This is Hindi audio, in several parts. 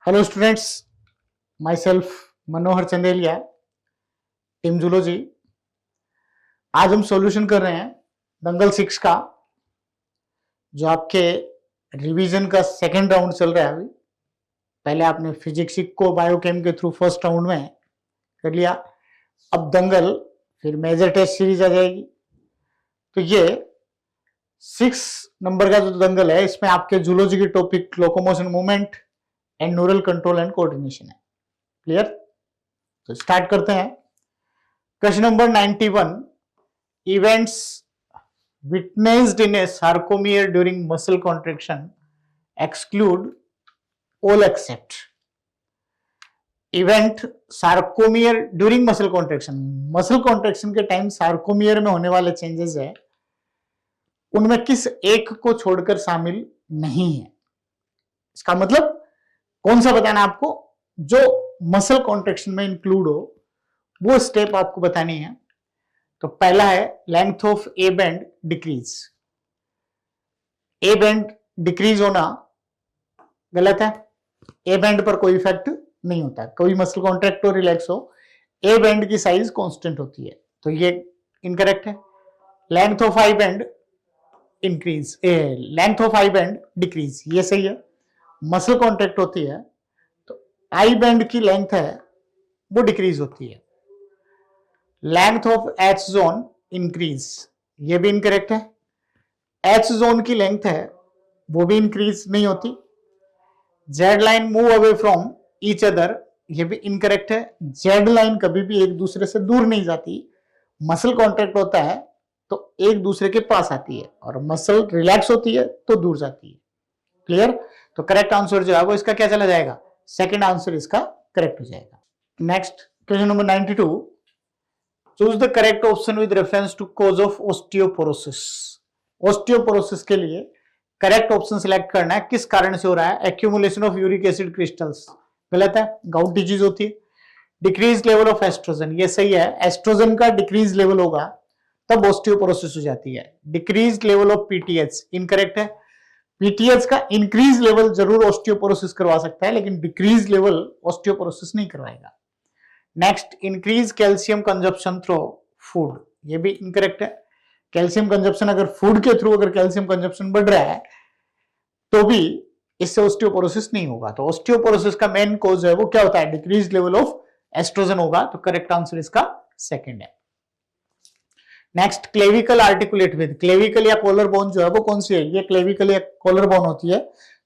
Hello students, my self Manohar Chandelia, team zoology. आज हम सॉल्यूशन कर रहे हैं दंगल 6 का, जो आपके रिवीजन का सेकंड राउंड चल रहा है। अभी पहले आपने फिजिक्स को बायोकेम के थ्रू फर्स्ट राउंड में कर लिया, अब दंगल, फिर मेजर टेस्ट सीरीज आ जाएगी। तो ये 6 नंबर का जो दंगल है, इसमें आपके जूलॉजी के topic locomotion movement and neural control and coordination है। क्लियर? तो स्टार्ट करते हैं। क्वेश्चन नंबर 91, इवेंट्स विटनेस्ड इन ए sarcomere during muscle contraction exclude all except. Event sarcomere during muscle contraction के टाइम सार्कोमियर में होने वाले चेंजेस है, उनमें किस एक को छोड़कर शामिल नहीं है। इसका मतलब कौन सा बताना है आपको? जो मसल कॉन्ट्रैक्शन में इंक्लूड हो वो स्टेप आपको बतानी है। तो पहला है length of A band decrease. A band decrease होना गलत है, ए बैंड पर कोई इफेक्ट नहीं होता। कोई मसल कॉन्ट्रैक्ट हो, रिलैक्स हो, ए बैंड की साइज कांस्टेंट होती है, तो ये इनकरेक्ट है। Length of I band increase, length of I band decrease, ये सही है। मसल कॉन्ट्रैक्ट होती है तो आई बैंड की लेंथ है वो डिक्रीज होती है। Length of H zone increase, ये भी इनकरेक्ट है। एच जोन की लेंथ है वो भी इंक्रीज नहीं होती। Z line move away from each other, ये भी इनकरेक्ट है। जेड लाइन कभी भी एक दूसरे से दूर नहीं जाती। मसल कॉन्ट्रैक्ट होता है तो एक दूसरे के पास आती है, और मसल रिलैक्स होती है तो दूर जाती है। क्लियर? तो करेक्ट आंसर जो है वो इसका क्या चला जाएगा? सेकंड आंसर इसका करेक्ट हो जाएगा। Next question number 92, choose the correct option with reference to cause of osteoporosis. Osteoporosis के लिए करेक्ट ऑप्शन सिलेक्ट करना है, किस कारण से हो रहा है? Accumulation of uric acid crystals, गलत है, गाउट डिजीज होती है। डिक्रीज लेवल ऑफ एस्ट्रोजन, ये सही है। एस्ट्रोजन का डिक्रीज लेवल होगा तब ऑस्टियोपोरोसिस हो जाती है। Decrease level of PTH, incorrect है। पीटीएच का इंक्रीज लेवल जरूर ऑस्टियोपोरोसिस करवा सकता है, लेकिन डिक्रीज लेवल ऑस्टियोपोरोसिस नहीं करवाएगा। Next, increase calcium consumption through food, ये भी इनकरेक्ट है। कैल्शियम कंजप्शन, अगर फूड के थ्रू अगर कैल्शियम कंजप्शन बढ़ रहा है तो भी इससे ऑस्टियोपोरोसिस नहीं होगा। तो ऑस्टियोपोरोसिस का मेन कॉज है वो क्या होता है? डिक्रीज लेवल ऑफ एस्ट्रोजन होगा। तो करेक्ट आंसर इसका सेकंड है। Next, clavicle articulate with. Clavicle या कॉलर बोन जो है वो कौन सी है? ये क्लेविकल या कॉलर बोन होती है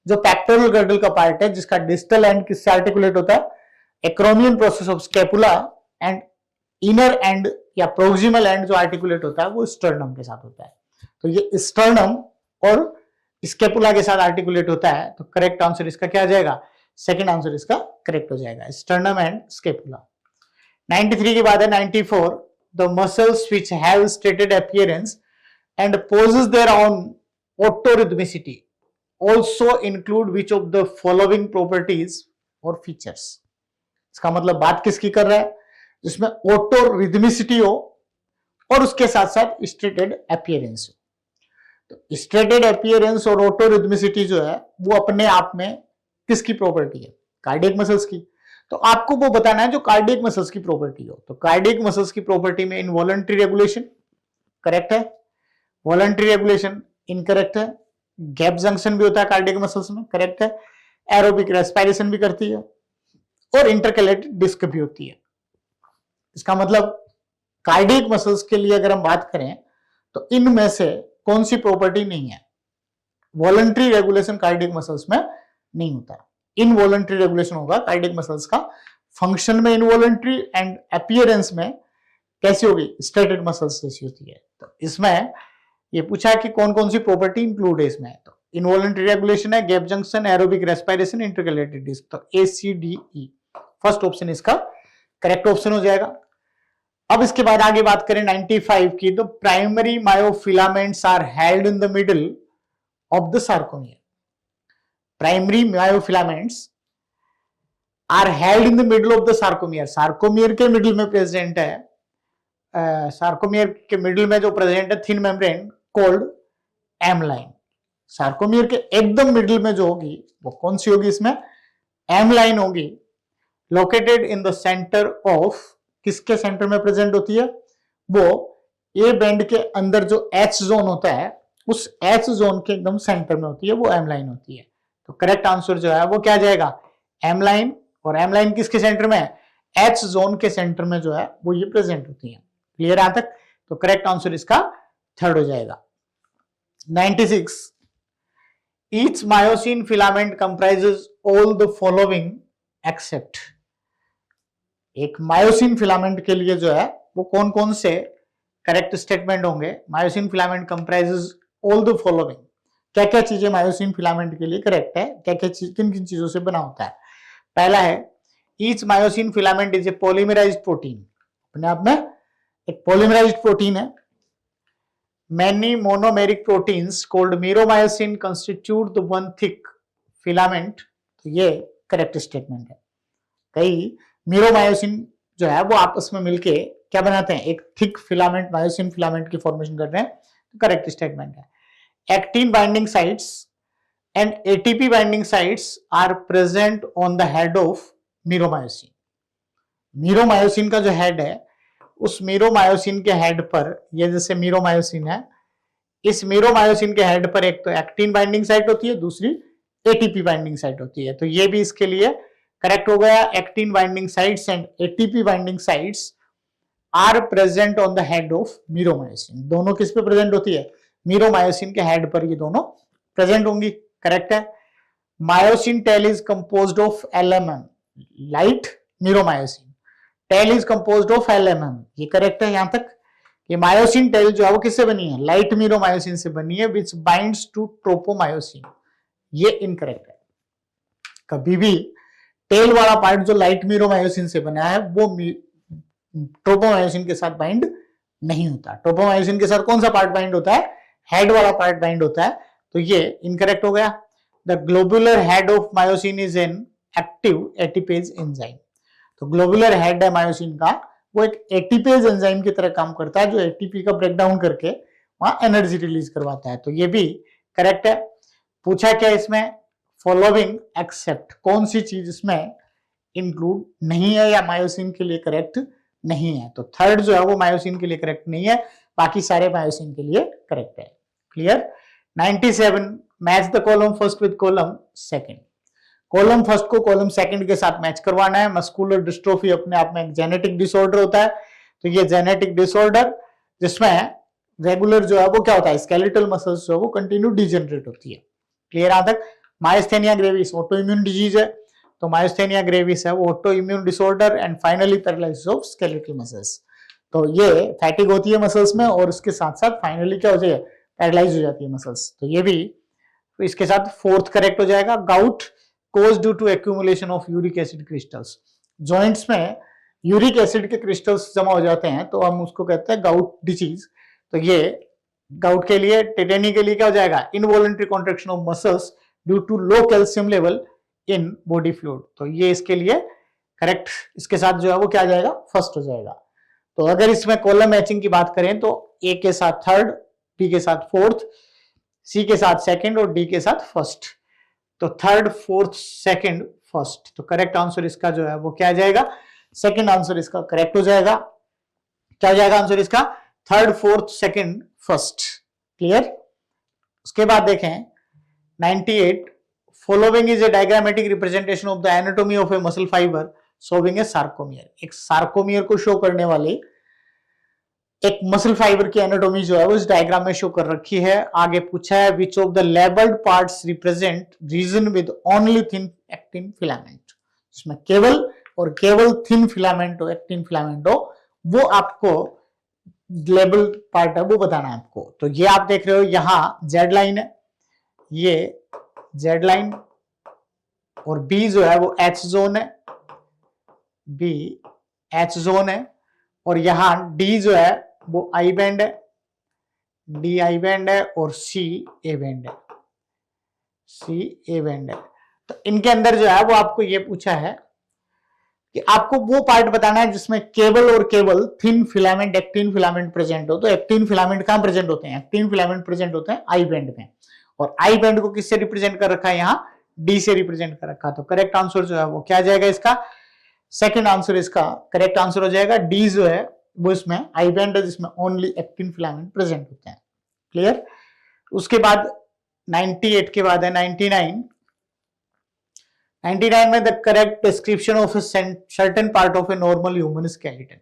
जो पेक्टोरल गर्डल का पार्ट है, जिसका डिस्टल एंड किससे आर्टिकुलेट होता है? Acromion process of scapula, and inner and या प्रोक्सिमल एंड जो आर्टिकुलेट होता है वो स्टर्नम के साथ होता है। तो ये स्टर्नम और स्कैपुला के साथ आर्टिकुलेट होता है। तो करेक्ट आंसर इसका क्या आ जाएगा? सेकंड आंसर इसका करेक्ट हो जाएगा, स्टर्नम एंड स्कैपुला। 93 के बाद है 94, the muscles which have stated appearance and possess their own autorhythmicity also include which of the following properties or features। इसका मतलब बात किसकी कर रहा है? जिसमें ऑटोरिथमिसिटी हो और उसके साथ साथ स्टेटेड अपीयरेंस हो। तो स्टेटेड अपीयरेंस और ऑटोरिथमिसिटी जो है वो अपने आप में किसकी प्रॉपर्टी है? कार्डियक मसल्स की। तो आपको वो बताना है जो कार्डियक मसल्स की प्रॉपर्टी हो। तो कार्डियक मसल्स की प्रॉपर्टी में इनवॉलंटरी रेगुलेशन करेक्ट है, वॉलंटरी रेगुलेशन इनकरेक्ट है, गैप जंक्शन भी होता है कार्डियक मसल्स में, करेक्ट है, एरोबिक रेस्पिरेशन भी करती है, और इंटरकलेटेड डिस्क भी होती है। इसका मतलब कार्डियक मसल्स के लिए अगर हम बात करें तो इनमें से कौन सी प्रॉपर्टी नहीं है? वॉलंटरी रेगुलेशन कार्डियक मसल्स में नहीं होता, इनवॉलंटरी रेगुलेशन होगा कार्डियक मसल्स का। फंक्शन में इनवॉलंटरी एंड अपीयरेंस में कैसी होगी? स्टेटेड मसल्स जैसी होती है। तो इसमें ये पूछा है कि कौन कौन सी प्रॉपर्टी इंक्लूड है इसमें। तो इनवॉलंटरी रेगुलेशन है, gap junction, aerobic respiration, intercalated disc. तो ACDE फर्स्ट ऑप्शन इसका करेक्ट ऑप्शन हो जाएगा। अब इसके बाद आगे बात करें 95 की, तो primary myofilaments are held in the middle of the sarcomere. Primary myofilaments are held in the middle of the sarcomere. Sarcomere के मिडिल में प्रेजेंट है, सार्कोमियर के मिडिल में जो प्रेजेंट है thin membrane called M line. Sarcomere के एकदम मिडिल में जो होगी वो कौन सी होगी? इसमें एम लाइन होगी located in the centre of, किसके सेंटर में प्रेजेंट होती है, वो ए बैंड के अंदर जो एच जोन होता है उस एच जोन के एकदम सेंटर में होती है, वो एम लाइन होती है। तो करेक्ट आंसर जो है वो क्या जाएगा, एम लाइन। और एम लाइन किसके सेंटर में है, एच जोन के सेंटर में जो है वो ये प्रेजेंट होती है। क्लियर यहां तक? तो करेक्ट आंसर इसका थर्ड हो जाएगा। 96, each myosin filament comprises all the following except. एक मायोसिन फिलामेंट के लिए जो है वो कौन कौन से करेक्ट स्टेटमेंट होंगे, myosin filament comprises all the following, क्या क्या चीजें मायोसिन फिलामेंट के लिए करेक्ट है, क्या क्या चीज किन किन चीजों से बना होता है। पहला है each myosin filament is a polymerised protein, अपने आप में एक पॉलीमराइज्ड प्रोटीन है। Many monomeric proteins called meromyosin constitute the one thick filament, तो ये करेक्ट स्टेटमेंट है। कई मीरोमायोसिन जो है वो आपस में मिलके क्या बनाते हैं, एक थिक फिलामेंट, मायोसिन फिलामेंट की फॉर्मेशन कर रहे हैं, तो करेक्ट स्टेटमेंट है। Actin binding sites and ATP binding sites are present on the head of meromyosin. Meromyosin का जो हेड है उस मीरोमायोसिन के हेड पर, ये जैसे मीरोमायोसिन है, इस मीरोमायोसिन के हेड पर एक तो एक्टिन बाइंडिंग साइट होती है, दूसरी एटीपी बाइंडिंग साइट होती है। तो ये भी इसके लिए करेक्ट हो गया। Actin binding sites and ATP binding sites are present on the head of meromyosin. दोनों किस पे प्रेजेंट होती है, मीरोमायोसिन के हेड पर ये दोनों प्रेजेंट होंगी। करेक्ट है। Myosin tail is composed of LMN, light meromyosin, tail is composed of LMN, ये करेक्ट है यहां तक। ये मायोसिन टेल जो है वो किससे बनी है, लाइट मीरोमायोसिन से बनी है, विच बाइंड्स टू ट्रोपोमायोसिन, ये इनकरेक्ट है। कभी भी टेल वाला पार्ट जो लाइट मीरोमायोसिन से बना है वो ट्रोपोमायोसिन के साथ बाइंड नहीं होता। ट्रोपोमायोसिन के साथ कौन सा पार्ट बाइंड होता है, हेड वाला पार्ट बाइंड होता है, तो ये इनकरेक्ट हो गया। The globular head of myosin is an active ATPase enzyme. तो ग्लोबुलर हेड है मायोसिन का, वो एक एटीपेज एंजाइम की तरह काम करता है, जो एटीपी का ब्रेकडाउन करके वहां एनर्जी रिलीज करवाता है। तो ये भी करेक्ट है। पूछा क्या इसमें, फॉलोइंग एक्सेप्ट, कौन सी चीज इसमें इंक्लूड नहीं है या मायोसिन के लिए करेक्ट नहीं है। तो थर्ड जो है वो मायोसिन के लिए करेक्ट नहीं है, बाकी सारे मायोसिन के लिए करेक्ट है। Clear. 97, match the column first with column second. Column first को कॉलम सेकंड के साथ मैच करवाना है। मस्कुलर डिस्ट्रोफी अपने आप में एक जेनेटिक डिसऑर्डर होता है, तो ये जेनेटिक डिसऑर्डर जिसमें रेगुलर जो है वो क्या होता है, स्केलेटल मसल्स जो है वो कंटिन्यू डिजेनरेट होती है। क्लियर यहां तक। Myasthenia gravis auto immune disease है, तो माइस्थेनिया ग्रेविस है वो auto immune disorder, and finally paralysis of skeletal muscles. तो ये फैटिग होती है मसल्स में और उसके साथ साथ फाइनली क्या हो जाए, पैरालाइज हो जाती है मसल्स। तो ये भी तो इसके साथ फोर्थ करेक्ट हो जाएगा। Gout cause due to accumulation of uric acid crystals. Joints में यूरिक एसिड के क्रिस्टल्स जमा हो जाते हैं तो हम उसको कहते हैं गाउट डिजीज। तो ये गाउट के लिए, टेटेनी के लिए क्या हो जाएगा, involuntary contraction of muscles due to low calcium level in body fluid. तो ये इसके लिए करेक्ट, इसके साथ जो है वो क्या आ जाएगा, फर्स्ट हो जाएगा। तो अगर इसमें कॉलम मैचिंग की बात करें तो ए के साथ थर्ड, बी के साथ फोर्थ, सी के साथ सेकंड और डी के साथ फर्स्ट। तो थर्ड, फोर्थ, सेकंड, फर्स्ट। तो करेक्ट आंसर इसका जो है वो क्या आ जाएगा, सेकंड आंसर इसका करेक्ट हो जाएगा। क्या हो जाएगा आंसर इसका, third, fourth, second, first. Clear. उसके बाद देखें 98, following is a diagrammatic representation of the anatomy of A muscle fibre showing A sarcomere. एक सार्कोमियर को शो करने वाली एक मसल फाइबर की एनाटॉमी जो है वो इस डायग्राम में शो कर रखी है। आगे पूछा है which of the labelled parts represent region with only thin actin filament, जिसमें केवल और केवल थिन फिलामेंट हो, एक्टिन फिलामेंट हो, वो आपको लेबल पार्ट है वो बताना है आपको। तो ये आप देख रहे हो यहां जेड लाइन है, ये जेड लाइन, और बी जो है वो एच जोन है, बी एच जोन है, और यहां डी जो है वो आई बैंड है, डी आई बैंड है, और सी ए बैंड है, सी ए बैंड है। तो इनके अंदर जो है वो आपको ये पूछा है कि आपको वो पार्ट बताना है जिसमें केवल और केवल thin filament, actin filament present हो। तो एक्टिन फिलामेंट कहां प्रेजेंट होते हैं, एक्टिन फिलामेंट प्रेजेंट होते हैं आई बैंड में, और आई बैंड को किससे रिप्रेजेंट कर रखा है यहाँ, डी से रिप्रेजेंट कर रखा। तो करेक्ट आंसर जो है वो क्या जाएगा इसका, सेकंड आंसर इसका करेक्ट आंसर हो जाएगा डी जो है वो इसमें आई बैंड है जिसमें ओनली एक्टिन फिलामेंट प्रेजेंट होते हैं। क्लियर। उसके बाद 98 के बाद है 99 में the correct description of certain part of a normal human skeleton.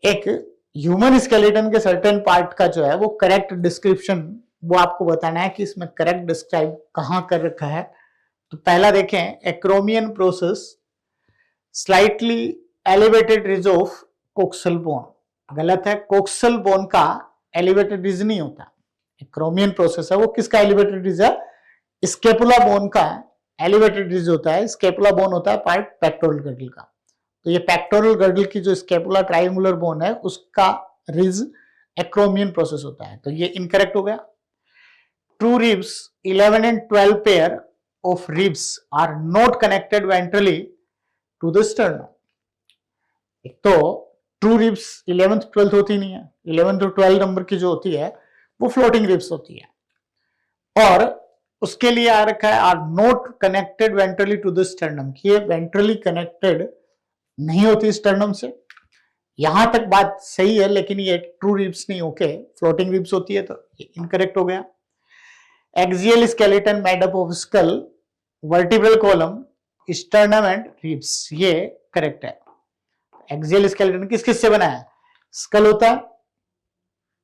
एक ह्यूमन स्केलेटन के सर्टेन पार्ट का जो है वो करेक्ट डिस्क्रिप्शन वो आपको बताना है कि इसमें करेक्ट डिस्क्राइब कहां कर रखा है। तो पहला देखें, acromion process slightly elevated ridge of coxal bone. गलत है, कोक्सल बोन का एलिवेटेड रिज नहीं होता। एक्रोमियन प्रोसेस है वो किसका एलिवेटेड रिज है, स्केपुला बोन का एलिवेटेड रिज होता है। स्केपुला बोन होता है पार्ट पेक्टोरल गर्डल का। तो ये पेक्टोरल गर्डल की जो स्केपुला ट्राइंगुलर बोन है उसका रिज एक्रोमियन प्रोसेस होता है। तो ये इनकरेक्ट हो गया। True ribs 11 and 12 pair of ribs are not connected ventrally to the sternum. एक तो ट्रू रिब्स 11th 12th होती नहीं है, 11 to 12 नंबर की जो होती है वो फ्लोटिंग रिब्स होती है। और उसके लिए आ रखा है are not connected ventrally to the sternum, कि ये वेंट्रली कनेक्टेड नहीं होती स्टर्नम से। यहां तक बात सही है, लेकिन ये ट्रू रिब्स नहीं होके फ्लोटिंग रिब्स होती है, तो ये इनकरेक्ट हो गया। Axial skeleton made up of skull, vertebral column, sternum and ribs, ये करेक्ट है। एक्सियल स्केलेटन किस किस से बना है, स्कल होता है,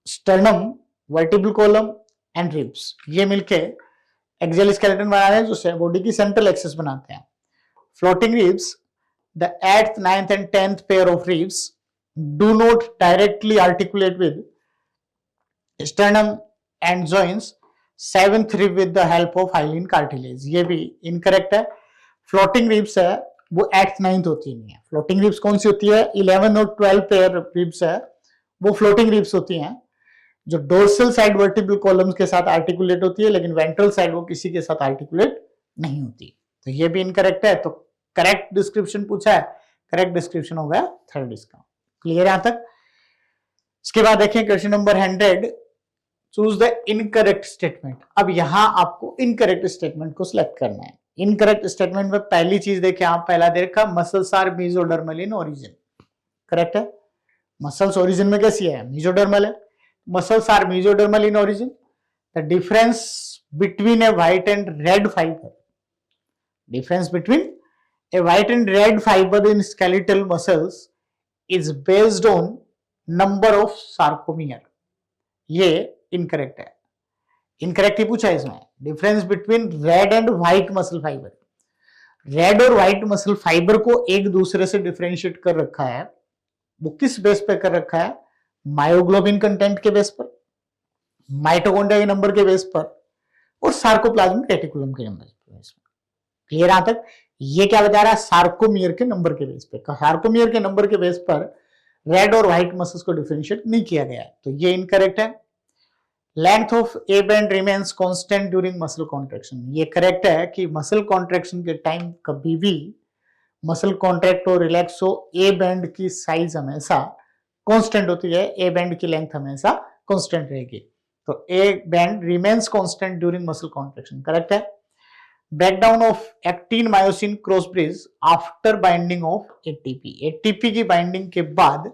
sternum, vertebral column and ribs, ये मिलके एक्सियल स्केलेटन बना रहे हैं जो बॉडी की सेंट्रल एक्सिस बनाते हैं। Floating ribs, the 8th, 9th and 10th pair of ribs do not directly articulate with sternum and joins 7th rib with the help of hyaline cartilage, ये भी इनकरेक्ट है। फ्लोटिंग रिब्स है वो 8th 9th होती नहीं है। फ्लोटिंग रिब्स कौन सी होती है, 11 और 12 पेयर रिब्स है वो फ्लोटिंग रिब्स होती हैं जो डोर्सल साइड वर्टिब्रल कॉलम्स के साथ आर्टिकुलेट होती है, लेकिन वेंट्रल साइड वो किसी के साथ आर्टिकुलेट नहीं होती। तो ये भी इनकरेक्ट है। तो करेक्ट डिस्क्रिप्शन पूछा है, करेक्ट डिस्क्रिप्शन हो गया थर्ड इसका। क्लियर यहां तक। इसके बाद देखें question number 100, choose the incorrect statement. अब यहां आपको इनकरेक्ट स्टेटमेंट को सिलेक्ट करना है। इनकरेक्ट स्टेटमेंट में पहली चीज देखें आप, पहला देखा muscles are mesodermal in origin, correct है। मसल्स ओरिजिन में कैसी है, मेसोडर्मल है। Muscles are mesodermal in origin. The difference between a white and red fibre, difference between a white and red fiber in skeletal muscles is based on number of sarcomere, ये इनकरेक्ट है। इनकरेक्ट ही पूछा है इसमें, difference between red and white muscle fibre. Red और व्हाइट मसल फाइबर को एक दूसरे से डिफरेंशिएट कर रखा है, वो किस बेस पे कर रखा है, मायोग्लोबिन कंटेंट के बेस पर, माइटोकॉन्ड्रिया के नंबर के बेस पर और सार्कोप्लाज्मिक रेटिकुलम के नंबर के बेस पर। क्लियर यहां तक। ये क्या बता रहा है, सार्कोमियर के नंबर के बेस पे। सार्कोमियर के नंबर के बेस पर रेड और व्हाइट मसल्स को डिफरेंशिएट नहीं किया गया है, तो ये इनकरेक्ट है। Length of A band remains constant during muscle contraction, ये करेक्ट है कि मसल कॉन्ट्रैक्शन के टाइम कभी भी मसल कॉन्ट्रैक्ट हो रिलैक्स हो, ए बैंड की साइज हमेशा कांस्टेंट होती है, ए बैंड की लेंथ हमेशा कांस्टेंट रहेगी। तो A band remains constant during muscle contraction, correct है। Breakdown of actin myosin cross bridge after binding of ATP, ATP की बाइंडिंग के बाद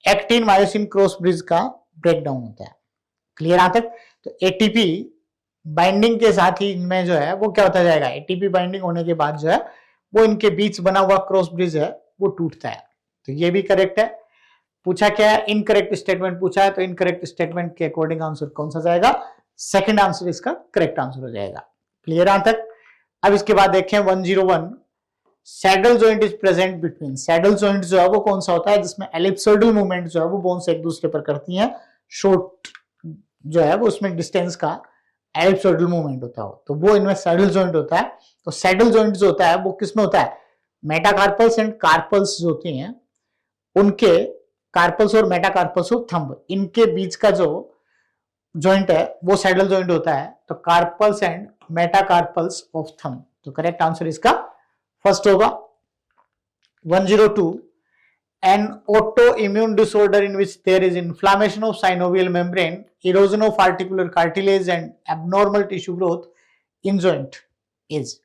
एक्टिन मायोसिन क्रॉस ब्रिज का ब्रेकडाउन होता है। क्लियर यहां तक। तो एटीपी बाइंडिंग के साथ ही इनमें जो है वो क्या होता जाएगा, एटीपी बाइंडिंग होने के बाद जो है वो इनके बीच बना हुआ क्रॉस ब्रिज है वो टूटता है। तो ये भी करेक्ट है। पूछा क्या है, इनकरेक्ट स्टेटमेंट पूछा है, तो इनकरेक्ट स्टेटमेंट के अकॉर्डिंग आंसर कौन सा जाएगा, सेकंड आंसर इसका करेक्ट आंसर हो जाएगा। क्लियर यहां तक। अब इसके बाद देखें 101, saddle joint is present between. Saddle joint जो है वो कौन सा होता है, जिसमें एलिप्सोइडल मूवमेंट जो है वो बोन्स एक दूसरे पर करती हैं, शॉर्ट जो है वो उसमें डिस्टेंस का एलिप्सोइडल मूवमेंट होता है, तो वो इनमें सैडल जॉइंट होता है। तो सैडल जॉइंट जो होता है वो किसमें होता है, मेटाकार्पल्स एंड कार्पल्स जो होती हैं उनके, कार्पल्स और मेटाकार्पल्स ऑफ थंब, इनके बीच का जो जॉइंट है वो सैडल जॉइंट होता है। तो carpals and metacarpals of thumb, तो करेक्ट आंसर इसका फर्स्ट होगा। 102, an autoimmune disorder in which there is inflammation of synovial membrane, erosion of articular cartilage and abnormal tissue growth in joint is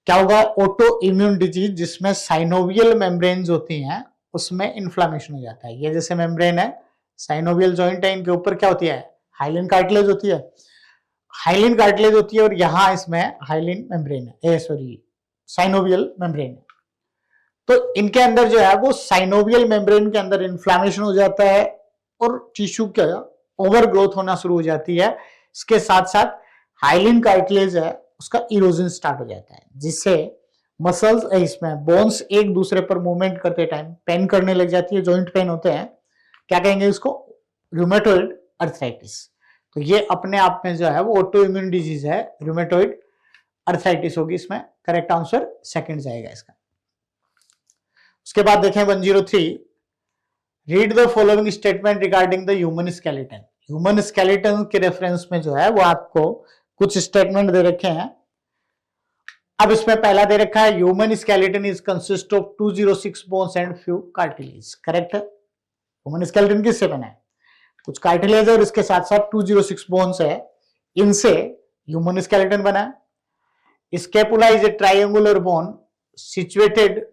क्या होगा, ऑटो इम्यून डिजीज, जिसमें साइनोवियल मेम्ब्रेन्स होती हैं उसमें इन्फ्लामेशन हो जाता है। ये जैसे मेम्ब्रेन है, साइनोवियल जॉइंट है, इनके ऊपर क्या होती है, हाइलिन कार्टिलेज होती है, हाइलिन कार्टिलेज होती है, और यहां इसमें हाइलिन मेम्ब्रेन है, सॉरी साइनोवियल मेम्ब्रेन है। तो इनके अंदर जो है वो साइनोवियल मेम्ब्रेन के अंदर इन्फ्लामेशन हो जाता है और टिश्यू का ओवर ग्रोथ होना शुरू हो जाती है। इसके साथ साथ हाइलिन कार्टिलेज है उसका इरोजन स्टार्ट हो जाता है, जिससे मसल्स इसमें बोन्स एक दूसरे पर मूवमेंट करते टाइम पेन करने लग जाती है, जॉइंट पेन होते हैं, क्या कहेंगे इसको, रूमेटॉइड अर्थराइटिस। तो ये अपने आप में जो है वो ऑटो इम्यून डिजीज है, रूमेटॉइड अर्थराइटिस होगी, इसमें करेक्ट आंसर सेकंड जाएगा इसका। उसके बाद देखें 103, read the following statement regarding the human skeleton. Human skeleton के रेफरेंस में जो है वो आपको कुछ स्टेटमेंट दे रखे हैं। अब इसमें पहला दे रखा है, human skeleton is consist of 206 bones and few cartilage. Correct है, ह्यूमन स्केलेटन किससे बना है, कुछ कार्टिलेज और इसके साथ साथ 206 बोन्स है, इनसे ह्यूमन स्केलेटन बना है। Scapula is a triangular bone situated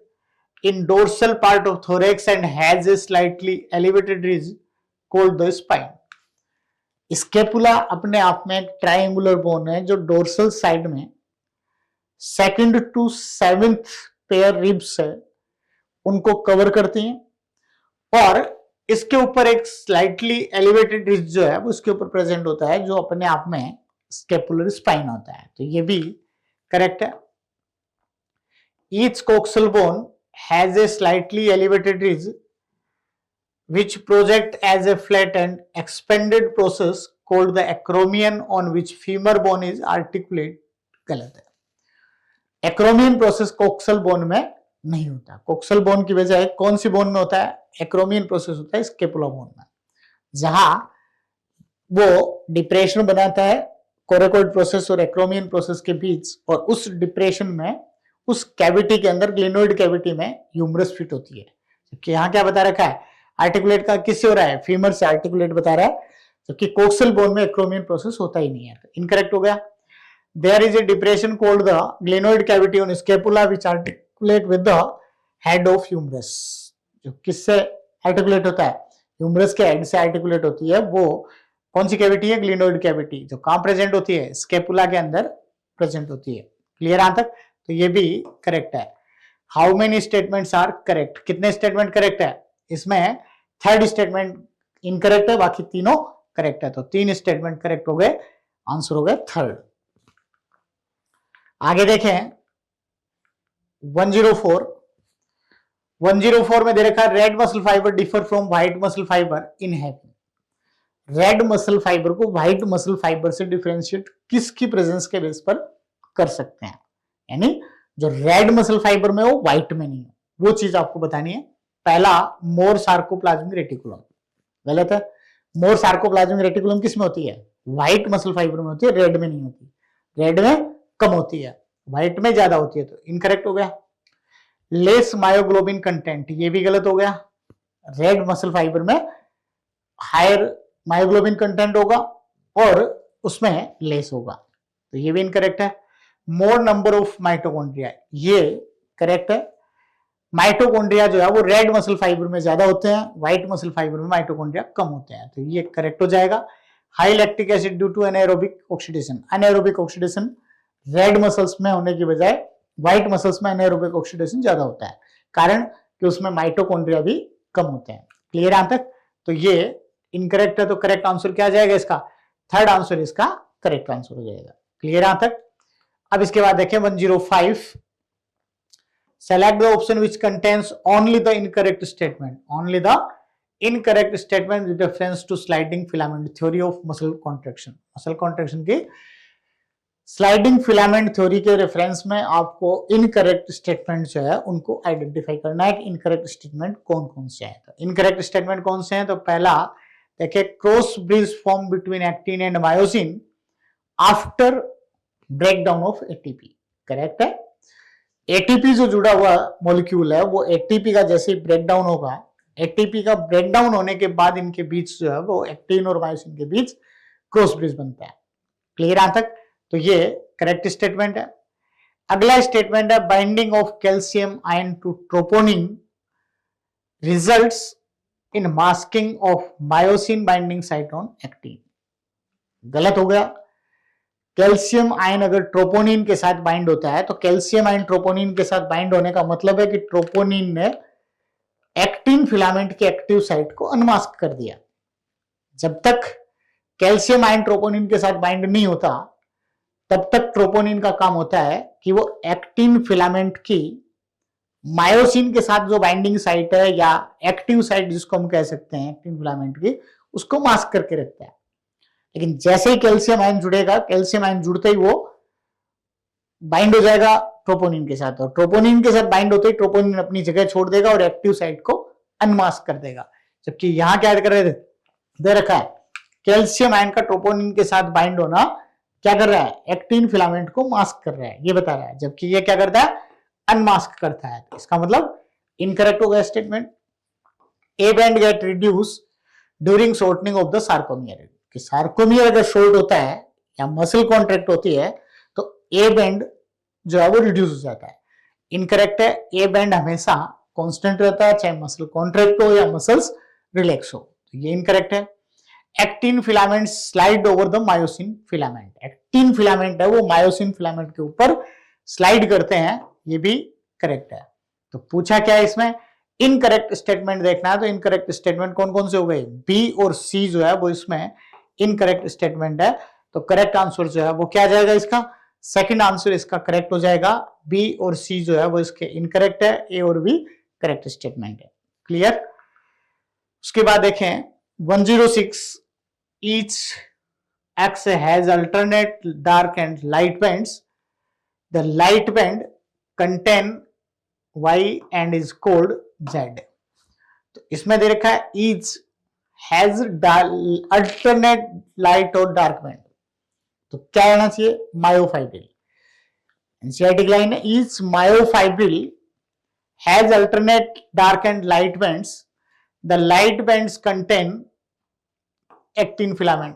in dorsal part of thorax and has a slightly elevated ridge called the spine. Scapula अपने आप में एक ट्रायंगुलर बोन है जो डोर्सल साइड में second to seventh pair ribs है उनको कवर करती हैं, और इसके ऊपर एक स्लाइटली एलिवेटेड रिज जो है वो उसके ऊपर प्रेजेंट होता है, जो अपने आप में स्केपुलर स्पाइन होता है। तो ये भी करेक्ट है। Each coxal bone has a slightly elevated ridge which project as a flat and expanded process called the acromion on which femur bone is articulate। गलत है, एक्रोमियन प्रोसेस कोक्सल बोन में नहीं होता। कोक्सल बोन की वजह कौन सी बोन में होता है, एक्रोमियन प्रोसेस होता है स्केपुला बोन में, जहां वो डिप्रेशन बनाता है कोरेकोइड प्रोसेस और एक्रोमियन प्रोसेस के बीच, और उस डिप्रेशन में उस कैविटी के अंदर ग्लिनोइड कैविटी में ह्यूमरस फिट होती है। जबकि यहाँ क्या बता रखा है, आर्टिकुलेट का किससे हो रहा है, फीमर से आर्टिकुलेट बता रहा है, जबकि कोक्सल बोन में एक्रोमियन प्रोसेस होता ही नहीं है। तो इनकरेक्ट हो गया। There is a depression called the glenoid cavity on scapula which articulate with the head of humerus. जो किससे आर्टिकुलेट होता है, ह्यूमरस के हेड से आर्टिकुलेट होती है, वो कौन सी कैविटी है, ग्लिनोइड कैविटी, जो कहां प्रेजेंट होती है, स्केपुला के अंदर प्रेजेंट होती है। क्लियर यहां तक, तो ये भी करेक्ट है। How many statements are correct, कितने स्टेटमेंट करेक्ट है, इसमें थर्ड स्टेटमेंट इनकरेक्ट है, बाकी तीनों करेक्ट है। तो 3 स्टेटमेंट करेक्ट हो गए, आंसर हो गए थर्ड। आगे देखें 104 में दे रखा, red muscle fibre differ from white muscle fibre in having. Red muscle fibre को व्हाइट मसल फाइबर से डिफरेंशिएट किसकी प्रेजेंस के बेस पर कर सकते हैं, यानी जो रेड मसल फाइबर में हो व्हाइट में नहीं है, वो चीज आपको बतानी है। पहला, मोर सार्कोप्लाज्मिक रेटिकुलम। गलत है, मोर सार्कोप्लाज्मिक रेटिकुलम किस में होती है, व्हाइट मसल फाइबर में होती है, रेड में नहीं होती, रेड में कम होती है, व्हाइट में ज्यादा होती है। तो इनकरेक्ट हो गया। लेस मायोग्लोबिन कंटेंट, ये भी गलत हो गया। रेड मसल फाइबर में हायर मायोग्लोबिन कंटेंट होगा और उसमें लेस होगा, तो ये भी इनकरेक्ट है। मोर नंबर ऑफ माइटोकॉन्ड्रिया, ये करेक्ट है। माइटोकॉन्ड्रिया जो है वो रेड मसल फाइबर में ज्यादा होते हैं, व्हाइट मसल फाइबर में माइटोकॉन्ड्रिया कम होते हैं, तो ये करेक्ट हो जाएगा। High lactic acid due to anaerobic oxidation, anaerobic oxidation red muscles में होने की बजाय व्हाइट मसल्स में एनाएरोबिक ऑक्सीडेशन ज्यादा होता है, कारण कि उसमें माइटोकॉन्ड्रिया भी कम होते हैं। क्लियर यहां तक, तो ये इनकरेक्ट है, तो करेक्ट आंसर क्या जाएगा इसका, थर्ड आंसर इसका करेक्ट आंसर हो जाएगा। क्लियर यहां तक। अब इसके बाद देखें 105, select the option which contains only the incorrect statement, only the incorrect statement with reference to sliding filament theory of muscle contraction। muscle contraction की स्लाइडिंग फिलामेंट थ्योरी के रेफरेंस में आपको इनकरेक्ट स्टेटमेंट जो है उनको आइडेंटिफाई करना है कि इनकरेक्ट स्टेटमेंट कौन कौन से हैं। तो इनकरेक्ट स्टेटमेंट कौन से हैं, तो पहला देखिए, cross bridge form between actin and myosin after breakdown of ATP. Correct है, एटीपी जो जुड़ा हुआ मॉलिक्यूल है वो एटीपी का जैसे ही ब्रेकडाउन होगा, एटीपी का ब्रेकडाउन होने के बाद इनके बीच जो है वो एक्टिन और मायोसिन के बीच क्रॉस ब्रिज बनता है। क्लियर यहां तक, तो ये करेक्ट स्टेटमेंट है। अगला स्टेटमेंट है binding of calcium ion to troponin results in masking of myosin binding site on actin. गलत हो गया। कैल्शियम आयन अगर ट्रोपोनिन के साथ बाइंड होता है तो कैल्शियम आयन ट्रोपोनिन के साथ बाइंड होने का मतलब है कि ट्रोपोनिन ने एक्टिन फिलामेंट के एक्टिव साइट को अनमास्क कर दिया। जब तक कैल्शियम आयन ट्रोपोनिन के साथ बाइंड नहीं होता तब तक ट्रोपोनिन का काम होता है कि वो एक्टिन फिलामेंट की मायोसिन के साथ जो बाइंडिंग साइट है या एक्टिव साइट जिसको हम कह सकते हैं एक्टिन फिलामेंट की, उसको मास्क करके रखता है। लेकिन जैसे ही कैल्शियम आयन जुड़ेगा, कैल्शियम आयन जुड़ते ही वो बाइंड हो जाएगा ट्रोपोनिन के साथ, और ट्रोपोनिन के साथ बाइंड होते ही ट्रोपोनिन अपनी जगह छोड़ देगा और एक्टिव साइट को अनमास्क कर देगा। जबकि यहां क्या कर रहे दे रखा है, कैल्शियम आयन का ट्रोपोनिन के साथ बाइंड होना क्या कर रहा है, एक्टिन फिलामेंट को मास्क कर रहा है, ये बता रहा है। जबकि ये क्या करता है, अनमास्क करता है। तो इसका मतलब इनकरेक्ट हो गया statement. A band get reduce during shortening of the sarcomere. कि सार्कोमियर अगर शॉर्ट होता है या मसल कॉन्ट्रैक्ट होती है तो ए बैंड जो है वो रिड्यूस हो जाता है। इनकरेक्ट है, ए बैंड हमेशा कांस्टेंट रहता है, चाहे मसल कॉन्ट्रैक्ट हो या मसल्स रिलैक्स हो। तो ये इनकरेक्ट है। Actin filament slide over the myosin filament. Actin filament है वो मायोसिन फिलामेंट के ऊपर स्लाइड करते हैं, ये भी करेक्ट है। तो पूछा क्या है इसमें, इनकरेक्ट स्टेटमेंट देखना है। तो इनकरेक्ट स्टेटमेंट कौन कौन से हो गए, बी और सी जो है वो इसमें इनकरेक्ट स्टेटमेंट है। तो करेक्ट आंसर जो है वो क्या जाएगा, इसका सेकंड आंसर इसका करेक्ट हो जाएगा। बी और सी जो है वो इसके इनकरेक्ट है, ए और बी करेक्ट स्टेटमेंट है। क्लियर। उसके बाद देखें 106, each X has alternate dark and light bands. The light band contain Y and is called Z. तो इसमें दे रखा है ईच हैज अल्टरनेट लाइट और डार्क बैंड, तो क्या रहना चाहिए, मायोफाइब्रिल। एनसीईआरटी लाइन है, each myofibril has alternate dark and light bands. The light bands contain actin filament.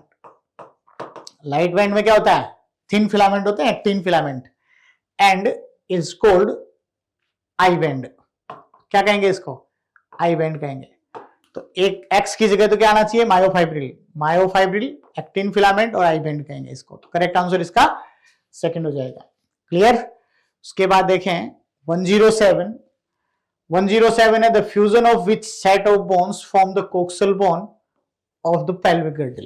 Light band में क्या होता है, थिन फिलामेंट होते हैं, actin filament, and is cold I band. क्या कहेंगे इसको, आई बैंड कहेंगे। तो एक एक्स की जगह तो क्या आना चाहिए, मायोफाइब्रिल। मायोफाइब्रिल, एक्टिन फिलामेंट और आई बैंड कहेंगे इसको। तो करेक्ट आंसर इसका सेकंड हो जाएगा। क्लियर। उसके बाद देखें 107, 107 है the fusion of which set of bones form the coxal bone of the pelvic girdle.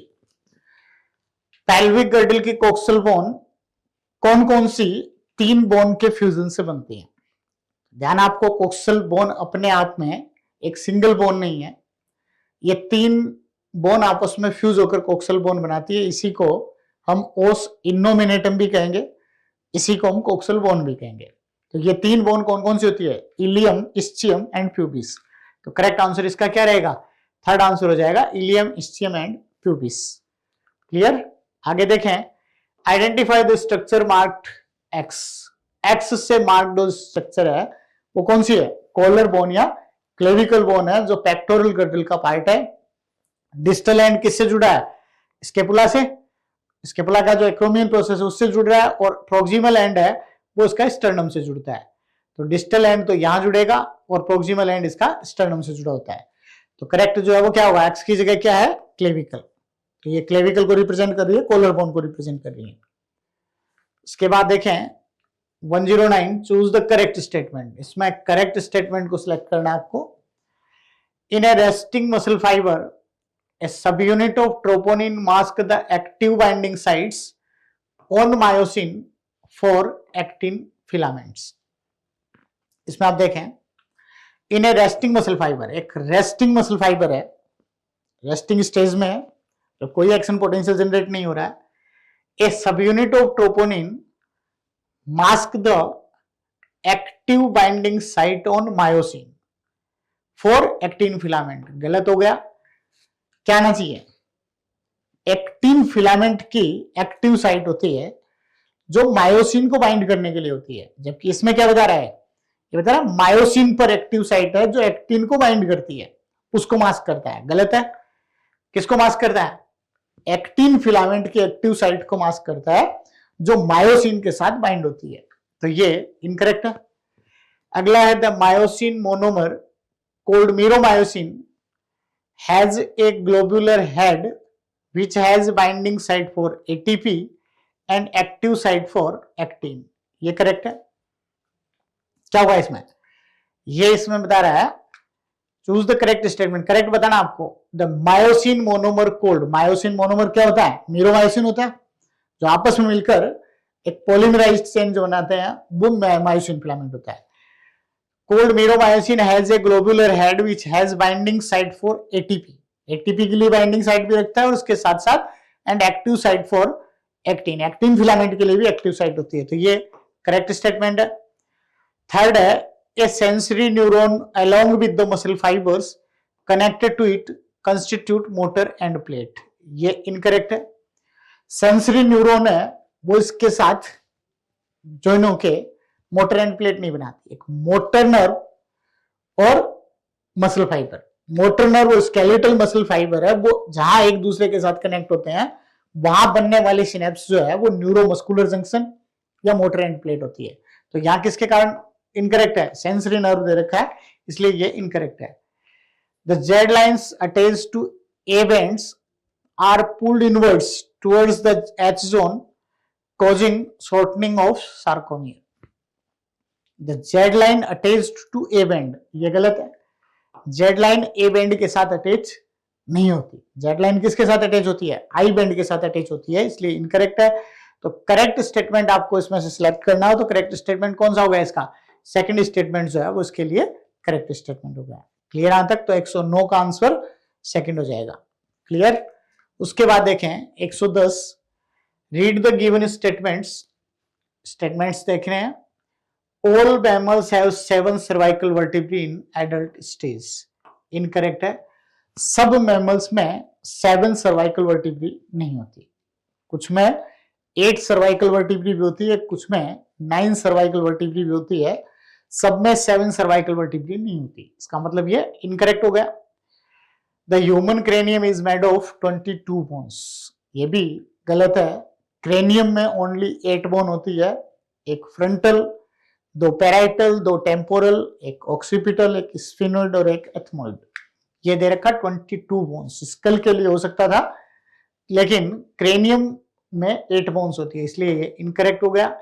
Pelvic girdle की कोक्सल बोन कौन कौन सी तीन बोन के फ्यूजन से बनती है। ध्यान, आपको कोक्सल बोन अपने आप में एक सिंगल बोन नहीं है, ये तीन बोन आपस में फ्यूज होकर कोक्सल बोन बनाती है। इसी को हम ओस इनोमिनेटम भी कहेंगे, इसी को हम कोक्सल बोन भी कहेंगे। तो ये तीन बोन कौन कौन सी होती है, इलियम, इस्चियम एंड प्यूबिस। तो करेक्ट आंसर इसका क्या रहेगा, थर्ड आंसर हो जाएगा, ilium, ischium and pubis. Clear. आगे देखें, identify the structure marked X. X से मार्क्ड जो स्ट्रक्चर है वो कौन सी है, कॉलर बोन या क्लेविकल बोन है, जो पेक्टोरल गर्डल का पार्ट है। डिस्टल एंड किससे जुड़ा है, स्केपुला से, स्केपुला का जो एक्रोमियन प्रोसेस है उससे जुड़ रहा है, और प्रोक्सिमल एंड है वो इसका स्टर्नम से जुड़ता है। तो डिस्टल एंड तो यहां जुड़ेगा और प्रोक्सिमल एंड इसका स्टर्नम से जुड़ा होता है। तो करेक्ट जो है वो क्या होगा, एक्स की जगह क्या है, क्लेविकल। तो ये क्लेविकल को रिप्रेजेंट कर रही है, कॉलर बोन को रिप्रेजेंट कर रही है। इसके बाद देखें 109, चूज द करेक्ट स्टेटमेंट। इसमें करेक्ट स्टेटमेंट को सिलेक्ट करना है आपको। In a resting muscle fibre a subunit of troponin mask the active binding sites on myosin for actin filaments। इसमें आप देखें, इन ए रेस्टिंग मसल फाइबर, एक रेस्टिंग मसल फाइबर है, रेस्टिंग स्टेज में है, तो कोई एक्शन पोटेंशियल जनरेट नहीं हो रहा है। A subunit of troponin mask the active binding site on myosin for actin filament. गलत हो गया, क्या आना चाहिए, एक्टिन फिलामेंट की एक्टिव साइट होती है जो मायोसिन को बाइंड करने के लिए होती है। जबकि इसमें क्या बता रहा है, ये बता रहा है मायोसिन पर एक्टिव साइट है जो एक्टिन को बाइंड करती है, उसको मास्क करता है। गलत है, किसको मास्क करता है, एक्टिन फिलामेंट की एक्टिव साइट को मास्क करता है, जो मायोसिन के साथ बाइंड होती है, तो ये इनकरेक्ट है। अगला है the myosin monomer cold meromyosin has a globular head which has binding site for ATP and active site for actin। ये करेक्ट है। क्या होगा इसमें, ये इसमें बता रहा है choose the correct statement, correct बताना आपको। The myosin monomer cold, myosin monomer क्या होता है, मीरोमायोसिन होता है, जो आपस में मिलकर एक पॉलीमराइज्ड चेन जो बनाते हैं वो मायोसिन फिलामेंट होता है। Cold meromyosin has a globular head which has binding site for ATP, ATP के लिए बाइंडिंग साइट भी रखता है और उसके साथ साथ and active site for actin, actin filament के लिए भी एक्टिव साइट होती है, तो ये करेक्ट स्टेटमेंट है। थर्ड है a sensory neuron along with the muscle fibres connected to it constitute motor end plate, ये इनकरेक्ट है। सेंसरी न्यूरॉन है वो इसके साथ ज्वाइन होके मोटर एंड प्लेट नहीं बनाती, एक मोटर नर्व और मसल फाइबर, मोटर नर्व और स्केलेटल मसल फाइबर है वो जहां एक दूसरे के साथ कनेक्ट होते हैं वहां बनने वाली सिनेप्स जो है वो न्यूरोमस्कुलर जंक्शन या मोटर एंड प्लेट होती है, तो यहां किसके कारण इनकरेक्ट है, सेंसरी नर्व दे रखा है इसलिए ये इनकरेक्ट है। The Z lines attached to A bands are pulled inwards towards the H zone causing shortening of sarcomere। The Z line attached to A band, ये गलत है, Z line A band के साथ अटैच नहीं होती, Z line किसके साथ अटैच होती है, I band के साथ अटैच होती है, इसलिए इनकरेक्ट है। तो करेक्ट स्टेटमेंट आपको इसमें से सिलेक्ट करना हो तो करेक्ट स्टेटमेंट कौन सा होगा, इसका सेकंड स्टेटमेंट जो है वो इसके लिए करेक्ट स्टेटमेंट होगा। क्लियर यहां तक, तो 109 का आंसर सेकंड हो जाएगा। क्लियर। उसके बाद देखें 110, read the given statements, statements देख रहे हैं। All mammals have 7 cervical vertebrae in adult stage, incorrect है। सब मैमल्स में 7 सर्वाइकल वर्टिब्री नहीं होती, कुछ में 8 सर्वाइकल वर्टिब्री भी होती है, कुछ में 9 सर्वाइकल वर्टिब्री भी होती है, सब में 7 सर्वाइकल वर्टिब्री नहीं होती, इसका मतलब ये इनकरेक्ट हो गया। The human cranium is made of 22 bones, ये भी गलत है। क्रेनियम में ओनली 8 बोन होती है, एक फ्रंटल, 2 पैराइटल, 2 टेम्पोरल, एक ऑक्सीपिटल, एक स्फिनोइड और एक एथमोइड, ये दे रखा 22 बोन्स। स्कल के लिए हो सकता था लेकिन क्रेनियम में 8 बोन्स होती है, इसलिए ये इनकरेक्ट हो गया।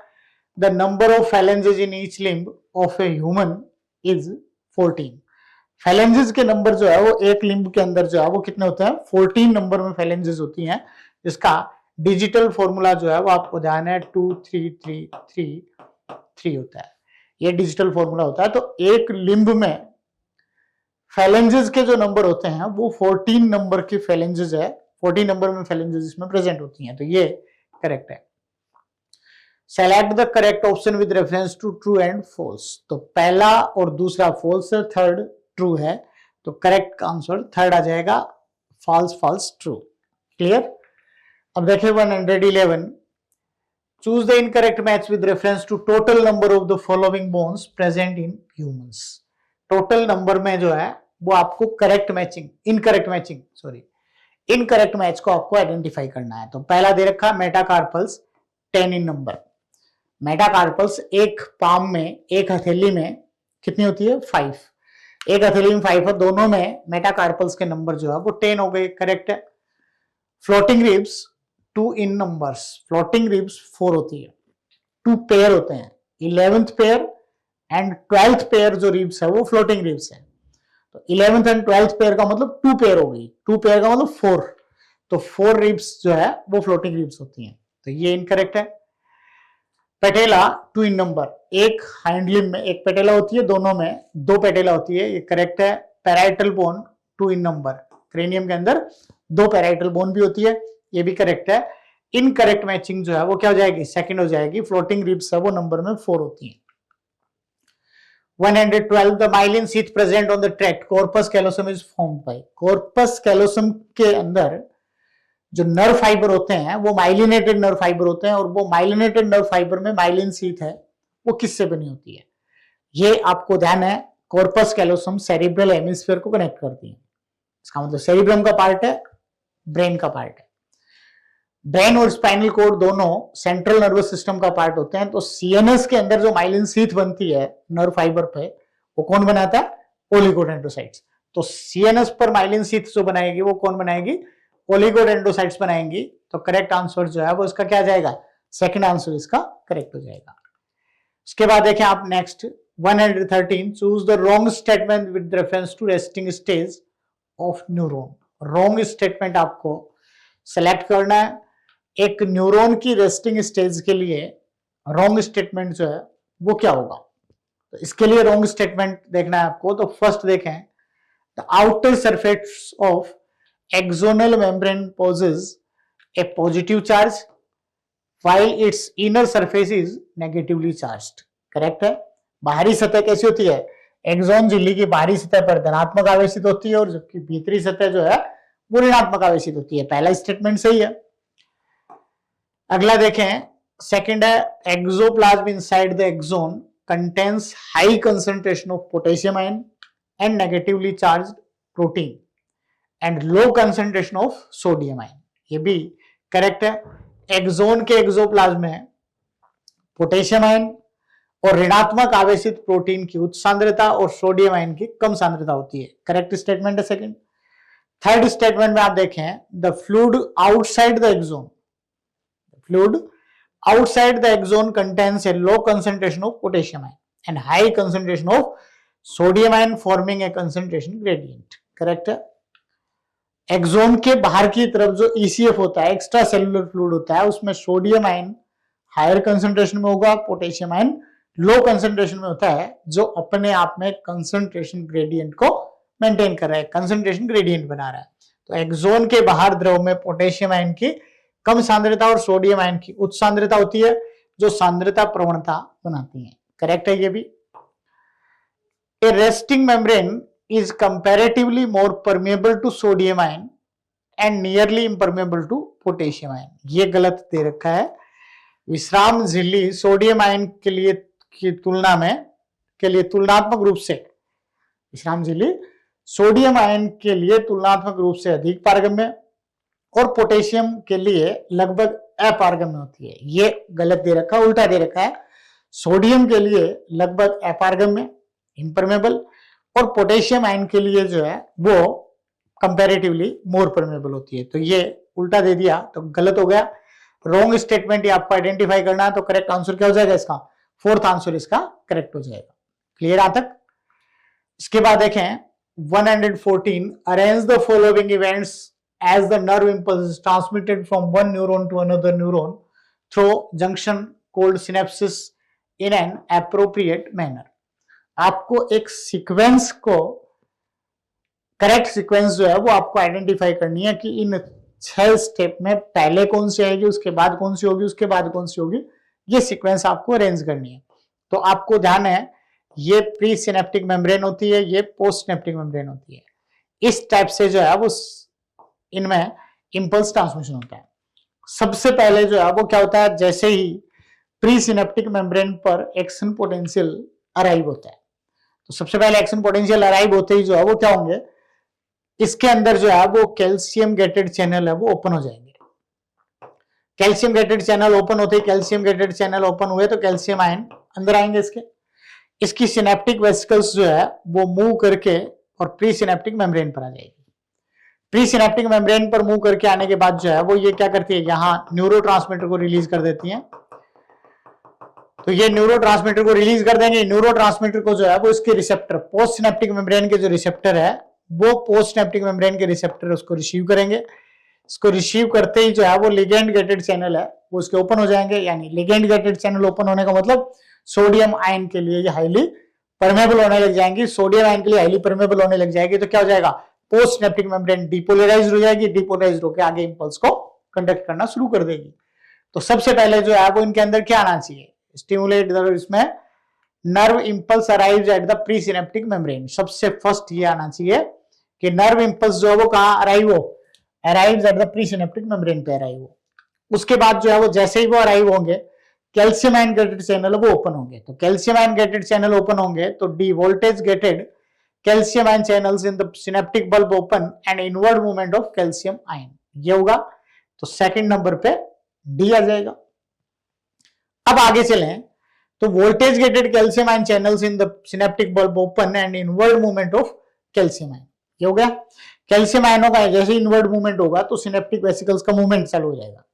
The number of phalanges in each limb of a human is 14, phalanges के नंबर जो है वो एक लिम्ब के अंदर जो है वो कितने होते हैं, 14 नंबर में फैलेंजेस होती हैं, जिसका डिजिटल फॉर्मूला जो है वो आपको ध्यान है 2 3 3 3 3 होता है, ये डिजिटल फॉर्मूला होता है। तो एक लिम्ब में फैलेंजेस के जो नंबर होते हैं वो 14 नंबर के फैलेंजेस है, 14 नंबर में फैलेंजेस इसमें प्रेजेंट होती हैं, तो ये करेक्ट है। Select the correct option with reference to true and false, तो पहला और दूसरा फॉल्स है, थर्ड ट्रू है, तो करेक्ट आंसर थर्ड आ जाएगा, फॉल्स फॉल्स ट्रू। क्लियर। अब देखिए 111, choose the incorrect match with reference to total number of the following bones present in humans. Total number में जो है वो आपको correct matching, incorrect matching sorry incorrect match को आपको आइडेंटिफाई करना है। तो पहला दे रखा मेटाकार्पल्स 10 इन नंबर, मेटाकार्पल्स एक पाम में, एक हथेली में कितनी होती है, 5, एक हथेली में 5 है, दोनों में मेटाकार्पल्स के नंबर जो है वो 10 हो गए, करेक्ट है। फ्लोटिंग रिब्स 2 इन नंबर्स, फ्लोटिंग रिब्स 4 होती है, 2 पेयर होते हैं, 11th pair and 12th pair जो रिब्स है वो फ्लोटिंग रिब्स है, तो 11th एंड 12th पेयर का मतलब 2 पेयर हो गई, 2 पेयर का मतलब 4, तो 4 रिब्स जो है वो फ्लोटिंग रिब्स होती हैं, तो ये इनकरेक्ट है। पेटेला 2 इन नंबर, एक हाइंड लिम्ब में एक पेटेला होती है, दोनों में 2 पेटेला होती है, ये करेक्ट है। पैराइटल बोन 2 इन नंबर, क्रेनियम के अंदर 2 पैराइटल बोन भी होती है, ये भी करेक्ट है। इनकरेक्ट मैचिंग जो है वो क्या हो जाएगी, सेकंड हो जाएगी, फ्लोटिंग रिब्स है वो नंबर में 4 होती हैं। 112, the myelin sheath present on the tract corpus callosum is formed by, corpus callosum के अंदर जो नर्व फाइबर होते हैं वो माइलिनेटेड नर्व फाइबर होते हैं, और वो माइलिनेटेड नर्व फाइबर में माइलिन शीथ है वो किससे बनी होती है, ये आपको ध्यान है। कॉर्पस कैलोसम सेरिब्रल हेमिस्फीयर को कनेक्ट करती है, इसका मतलब सेरिब्रम का पार्ट है, ब्रेन का पार्ट है। ब्रेन और स्पाइनल कोड दोनों सेंट्रल नर्वस सिस्टम का पार्ट होते हैं। तो सीएनएस के अंदर जो माइलिन शीथ बनती है नर्व फाइबर पे, वो कौन बनाता है? ओलिगोडेंड्रोसाइट्स। तो सीएनएस पर माइलिन शीथ जो बनाएगी वो कौन बनाएगी? ओलिगोडेंड्रोसाइट्स बनाएंगी। तो करेक्ट आंसर जो है वो इसका क्या जाएगा? सेकंड आंसर इसका करेक्ट हो जाएगा। उसके बाद देखें आप next 113, choose the wrong statement with reference to resting stage of neuron. Wrong statement आपको सेलेक्ट करना है। एक न्यूरॉन की रेस्टिंग स्टेज के लिए रॉन्ग स्टेटमेंट जो है वो क्या होगा? तो इसके लिए रॉन्ग स्टेटमेंट देखना है आपको। तो फर्स्ट देखें, the outer surface of axonal membrane poses A positive charge while its inner surface is negatively charged। Correct है। बाहरी सतह कैसी होती है? एक्सोन झिल्ली की बाहरी सतह पर धनात्मक आवेशित होती है और जबकि भीतरी सतह जो है वो ऋणात्मक आवेशित होती है। पहला स्टेटमेंट सही है। अगला देखें, सेकंड है, axoplasm inside the axon contains high concentration of potassium ion and negatively charged protein and low concentration of sodium ion. ये भी करेक्ट है। एक्सोन के एक्सोप्लाज्म में पोटेशियम आयन और ऋणात्मक आवेशित प्रोटीन की उच्च सांद्रता और सोडियम आयन की कम सांद्रता होती है। करेक्ट स्टेटमेंट है सेकंड। थर्ड स्टेटमेंट में आप देखें, the fluid outside the axon, fluid outside the axon contains a low concentration of potassium ion and high concentration of sodium ion forming a concentration gradient. Correct है। एक्सोन के बाहर की तरफ जो ईसीएफ होता है, एक्स्ट्रा सेलुलर फ्लूइड होता है, उसमें सोडियम आयन हायर कंसंट्रेशन में होगा, पोटेशियम आयन लो कंसंट्रेशन में होता है, जो अपने आप में कंसंट्रेशन ग्रेडियंट को मेंटेन कर रहा है, कंसंट्रेशन ग्रेडियंट बना रहा है। तो एक्सोन के बाहर द्रव में पोटेशियम आयन की कम सांद्रता और सोडियम आयन की उच्च सांद्रता होती है, जो सांद्रता प्रवणता बनाती है। करेक्ट है ये भी। A resting membrane is comparatively more permeable to sodium ion and nearly impermeable to potassium ion। ये गलत दे रखा है। विश्राम झिल्ली सोडियम आयन के लिए की तुलना में तुलनात्मक रूप से, विश्राम झिल्ली सोडियम आयन के लिए तुलनात्मक रूप से अधिक पारगम्य और पोटेशियम के लिए लगभग अपारगम्य होती है। ये गलत दे रखा है, उल्टा दे रखा है। सोडियम के लिए लगभग अपारगम्य, इम्परमेबल, और पोटेशियम आयन के लिए जो है वो कंपैरेटिवली मोर परमेबल होती है। तो ये उल्टा दे दिया तो गलत हो गया। रॉन्ग स्टेटमेंट आपको आइडेंटिफाई करना है। तो करेक्ट आंसर क्या हो जाएगा इसका? फोर्थ आंसर इसका करेक्ट हो जाएगा। क्लियर यहां तक? इसके बाद देखें 114, arrange the following events as the nerve impulse is transmitted from one neuron to another neuron through junction called synapsis in an appropriate manner. आपको एक सीक्वेंस को, करेक्ट सीक्वेंस जो है वो आपको आइडेंटिफाई करनी है कि इन 6 स्टेप में पहले कौन सी आएगी, उसके बाद कौन सी होगी, उसके बाद कौन सी होगी। ये सीक्वेंस आपको अरेंज करनी है। तो आपको ध्यान है, ये प्री सिनेप्टिक मेम्ब्रेन होती है, ये पोस्ट सिनेप्टिक मेम्ब्रेन होती है। इस टाइप से जो है वो इनमें इंपल्स ट्रांसमिशन होता है। सबसे पहले जो है वो क्या होता है, जैसे ही प्री सिनेप्टिक मेम्ब्रेन पर एक्शन पोटेंशियल अराइव होता है, तो सबसे पहले एक्शन पोटेंशियल अराइव होते ही जो है वो क्या होंगे, इसके अंदर जो है वो कैल्शियम गेटेड चैनल है वो ओपन हो जाएंगे। कैल्शियम गेटेड चैनल ओपन होते ही, कैल्शियम गेटेड चैनल ओपन हुए तो कैल्शियम आयन अंदर आएंगे इसकी सिनेप्टिक वेसिकल्स जो है वो मूव करके और प्री सिनेप्टिक मेम्ब्रेन पर आ जाएगी। प्री सिनेप्टिक मेम्ब्रेन पर मूव करके आने के बाद जो है वो ये क्या करती है, यहाँ न्यूरोट्रांसमीटर को रिलीज कर देती है। तो ये न्यूरोट्रांसमीटर को रिलीज कर देंगे। न्यूरोट्रांसमीटर को जो है वो इसके रिसेप्टर, पोस्ट सिनेप्टिक मेम्ब्रेन के जो रिसेप्टर है वो पोस्ट सिनेप्टिक मेम्ब्रेन के रिसेप्टर उसको रिसीव करेंगे। इसको रिसीव करते ही जो है वो लिगेंड गेटेड चैनल है वो उसके ओपन हो जाएंगे। यानी लिगेंड गेटेड चैनल ओपन होने का मतलब सोडियम आयन के लिए ये हाईली परमेबल होने लग जाएंगी। सोडियम आयन के लिए हाईली परमेबल होने लग जाएगी तो क्या हो जाएगा, पोस्ट सिनेप्टिक मेम्ब्रेन डिपोलराइज्ड हो जाएगी। डिपोलराइज्ड होकर आगे इंपल्स को कंडक्ट करना शुरू कर देगी। तो सबसे पहले जो है वो इनके अंदर क्या आना चाहिए, स्टिमुलेट, इसमें nerve impulse arrives at the pre synaptic membrane. सबसे फर्स्ट ये आना चाहिए कि नर्व इंपल्स जो है वो कहां अराइव हो, arrives at the pre synaptic membrane पे अराइव हो। उसके बाद जो है वो जैसे ही वो अराइव होंगे, कैल्शियम आयन गेटेड चैनल वो ओपन होंगे। तो calcium ion gated channel open होंगे तो D voltage gated calcium ion channels in the synaptic bulb open and inward movement of calcium ion, ये होगा। तो सेकंड नंबर पे डी आ जाएगा। अब आगे चलें तो voltage gated calcium ion channels in the synaptic bulb open and inward movement of calcium ion, ये हो गया। कैल्शियम आयनों का जैसे इनवर्ड मूवमेंट होगा तो सिनेप्टिक वेसिकल्स का मूवमेंट चालू हो जाएगा।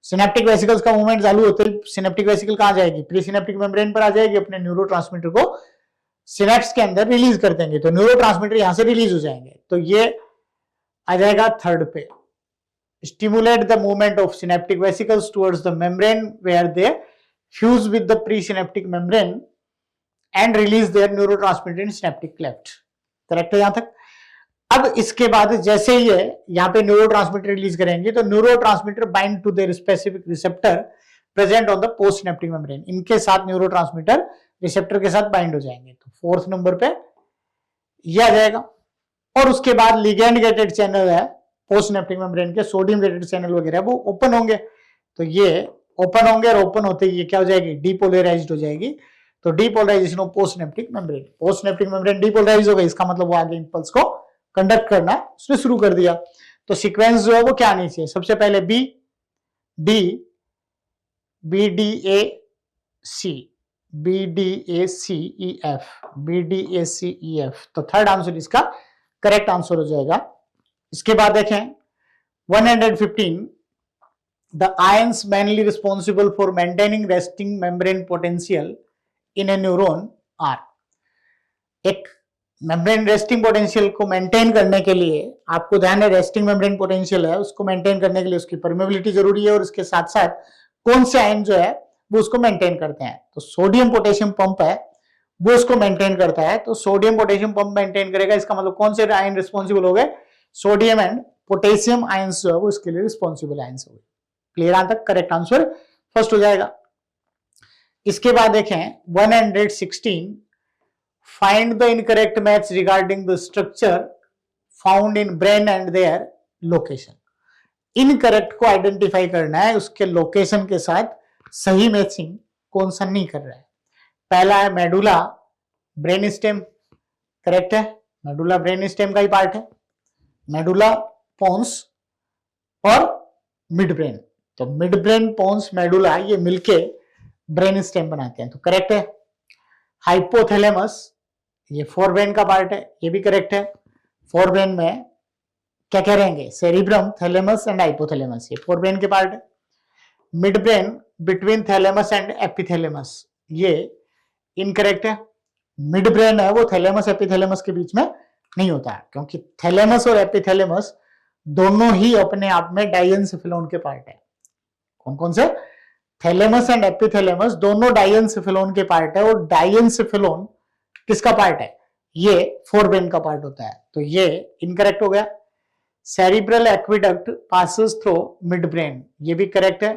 सिनेप्टिक वेसिकल्स का मूवमेंट चालू होते ही सिनेप्टिक वेसिकल कहां जाएगी, प्री सिनेप्टिक मेम्ब्रेन पर आ जाएगी, अपने न्यूरोट्रांसमीटर को सिनेप्स के अंदर रिलीज कर देंगे, तो न्यूरोट्रांसमीटर यहां से रिलीज हो जाएंगे। तो ये आ जाएगा थर्ड पे, stimulate the movement of synaptic vesicles towards the membrane where they fuse with the pre synaptic membrane and release their neurotransmitter in synaptic cleft. Correct है यहां तक। अब इसके बाद जैसे ये यहाँ पे न्यूरोट्रांसमीटर रिलीज करेंगे तो neurotransmitter bind to their specific receptor present on the post synaptic membrane, इनके साथ न्यूरोट्रांसमीटर रिसेप्टर के साथ बाइंड हो जाएंगे। तो फोर्थ नंबर पे ये आ जाएगा। और उसके बाद लिगेंड गेटेड चैनल है पोस्ट सिनेप्टिक मेम्ब्रेन के, सोडियम गेटेड चैनल वगैरह वो ओपन होंगे, तो ये ओपन होंगे और ओपन होते ही ये क्या हो जाएगी, डीपोलराइज्ड हो जाएगी। तो depolarisation of post synaptic membrane, post synaptic membrane depolarise हो गई, इसका मतलब वो आगे इंपल्स को कंडक्ट करना उसने शुरू कर दिया। तो सीक्वेंस जो है वो क्या आनी चाहिए, सबसे पहले B D B D A C, B D A C E F, B D A C E F. तो थर्ड आंसर इसका करेक्ट आंसर हो जाएगा। इसके बाद देखें 115, the ions mainly responsible for maintaining resting membrane potential in a neuron are. एक मेम्ब्रेन रेस्टिंग पोटेंशियल को मेंटेन करने के लिए आपको ध्यान है, रेस्टिंग मेम्ब्रेन पोटेंशियल है उसको मेंटेन करने के लिए उसकी परमेबिलिटी जरूरी है, और इसके साथ साथ कौन से आयन जो है वो उसको मेंटेन करते हैं। तो सोडियम पोटेशियम पंप है वो उसको मेंटेन करता है, तो सोडियम पोटेशियम पंप मेंटेन करेगा, इसका मतलब कौन से आयन रिस्पॉन्सिबल हो गए, सोडियम एंड पोटेशियम आयंस जो है वो इसके लिए रिस्पॉन्सिबल आयंस हो गए। क्लियर यहां तक, करेक्ट आंसर फर्स्ट हो जाएगा। इसके बाद देखें 116, find the incorrect match regarding the structure found in brain and their location। Incorrect को आइडेंटिफाई करना है, उसके लोकेशन के साथ सही मैचिंग कौन सा नहीं कर रहा है। पहला है मेडुला ब्रेन स्टेम, करेक्ट है, मेडुला ब्रेन स्टेम का ही पार्ट है, मेडुला पोन्स और मिड ब्रेन। तो मिड ब्रेन पोन्स मेडुला ये मिलके ब्रेन स्टेम बनाते हैं, तो करेक्ट है। हाइपोथैलेमस ये फोर ब्रेन का पार्ट है, ये भी करेक्ट है। फोर ब्रेन में क्या कह रहेंगे, सेरिब्रम, थैलेमस एंड हाइपोथैलेमस, ये फोर ब्रेन के पार्ट है। Mid brain between thalamus and epithalamus, ये इनकरेक्ट है। मिड ब्रेन है वो थैलेमस एपिथैलेमस के बीच में नहीं होता है, क्योंकि थैलेमस और एपिथैलेमस दोनों ही अपने आप में डाइएन्सेफेलोन के पार्ट है। कौन कौन से, थैलेमस एंड एपिथैलेमस दोनों डाइएन्सेफेलोन के पार्ट है, और डाइएन्सेफेलोन किसका पार्ट है, ये फोर ब्रेन का पार्ट होता है, तो ये इनकरेक्ट हो गया। Cerebral aqueduct passes through mid brain, ये भी करेक्ट है।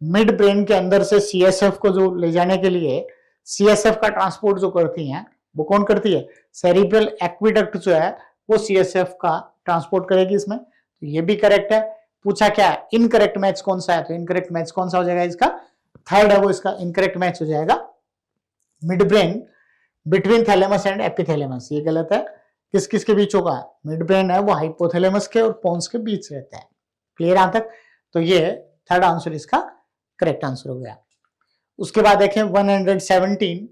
मिड ब्रेन के अंदर से सीएसएफ को जो ले जाने के लिए सीएसएफ का ट्रांसपोर्ट जो करती है वो कौन करती है, सेरिब्रल एक्विडक्ट जो है वो सीएसएफ का ट्रांसपोर्ट करेगी इसमें, तो ये भी करेक्ट है। पूछा क्या है, इनकरेक्ट मैच कौन सा है, तो इनकरेक्ट मैच कौन सा हो जाएगा, इसका थर्ड है वो इसका इनकरेक्ट मैच हो जाएगा। Mid brain between thalamus and epithalamus, ये गलत है। किस किस के बीच होगा, मिड ब्रेन है वो हाइपोथैलेमस के और पोन्स के बीच रहता है। क्लियर यहां तक, तो ये थर्ड आंसर इसका करेक्ट आंसर हो गया। उसके बाद देखें 117,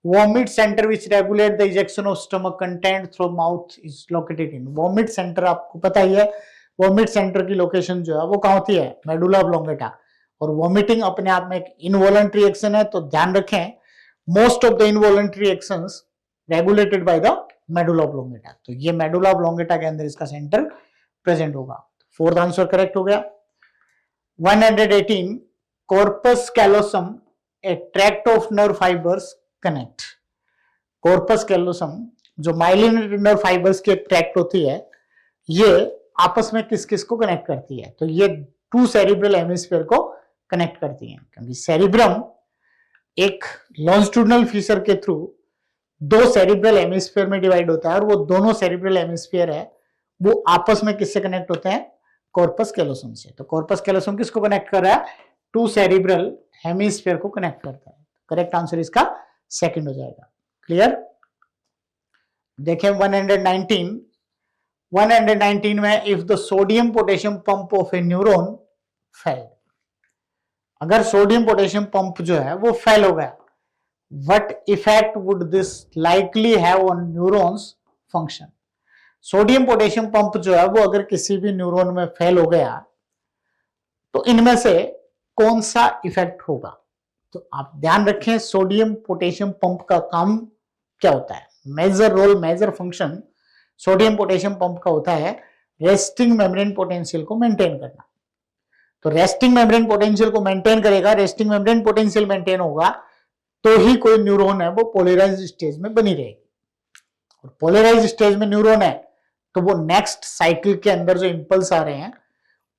vomit centre which regulate the ejection of stomach content through mouth is located in. Vomit centre आपको पता ही है, वॉमिट सेंटर की लोकेशन जो है वो कहां होती है, मेडुला ऑब्लोंगेटा। और वॉमिटिंग अपने आप में एक इनवॉलंटरी एक्शन है, तो ध्यान रखें most of the involuntary actions regulated by the medulla oblongata, तो ये मेडुला ऑब्लोंगेटा के अंदर इसका सेंटर प्रेजेंट होगा। फोर्थ आंसर करेक्ट हो गया। 118, corpus callosum A tract of nerve fibres connect. Corpus callosum जो माइलिनेटेड नर्व फाइबर्स की एक ट्रैक्ट होती है, ये आपस में किस किस को कनेक्ट करती है, तो ये टू सेरिब्रल हेमिस्फीयर को कनेक्ट करती है, क्योंकि सेरिब्रम एक लॉन्जिट्यूडिनल फीचर के थ्रू दो सेरिब्रल हेमिस्फीयर में डिवाइड होता है, और वो दोनों सेरिब्रल हेमिस्फीयर है वो आपस में किससे कनेक्ट होते हैं, कॉर्पस कैलोसम से। तो कॉर्पस कैलोसम किसको कनेक्ट कर रहा है, टू सेरिब्रल हेमिस्फीयर को कनेक्ट करता है। करेक्ट आंसर इसका सेकंड हो जाएगा। क्लियर। देखें 119 में, if the sodium potassium pump of A neuron fail. अगर सोडियम पोटेशियम पंप जो है वो फेल हो गया, what effect would this likely have on neurons function? Sodium potassium pump जो है वो अगर किसी भी न्यूरॉन में फेल हो गया तो इनमें से कौन सा इफेक्ट होगा? तो आप ध्यान रखें, सोडियम पोटेशियम पंप का काम क्या होता है? Major role, major function sodium potassium pump का होता है रेस्टिंग मेम्ब्रेन पोटेंशियल को मेंटेन करना। तो रेस्टिंग मेम्ब्रेन पोटेंशियल को मेंटेन करेगा, रेस्टिंग मेम्ब्रेन पोटेंशियल मेंटेन होगा तो ही कोई न्यूरॉन है वो पोलराइज्ड स्टेज में बनी रहेगी। और पोलराइज्ड स्टेज में न्यूरॉन है तो वो नेक्स्ट साइकिल के अंदर जो इंपल्स आ रहे हैं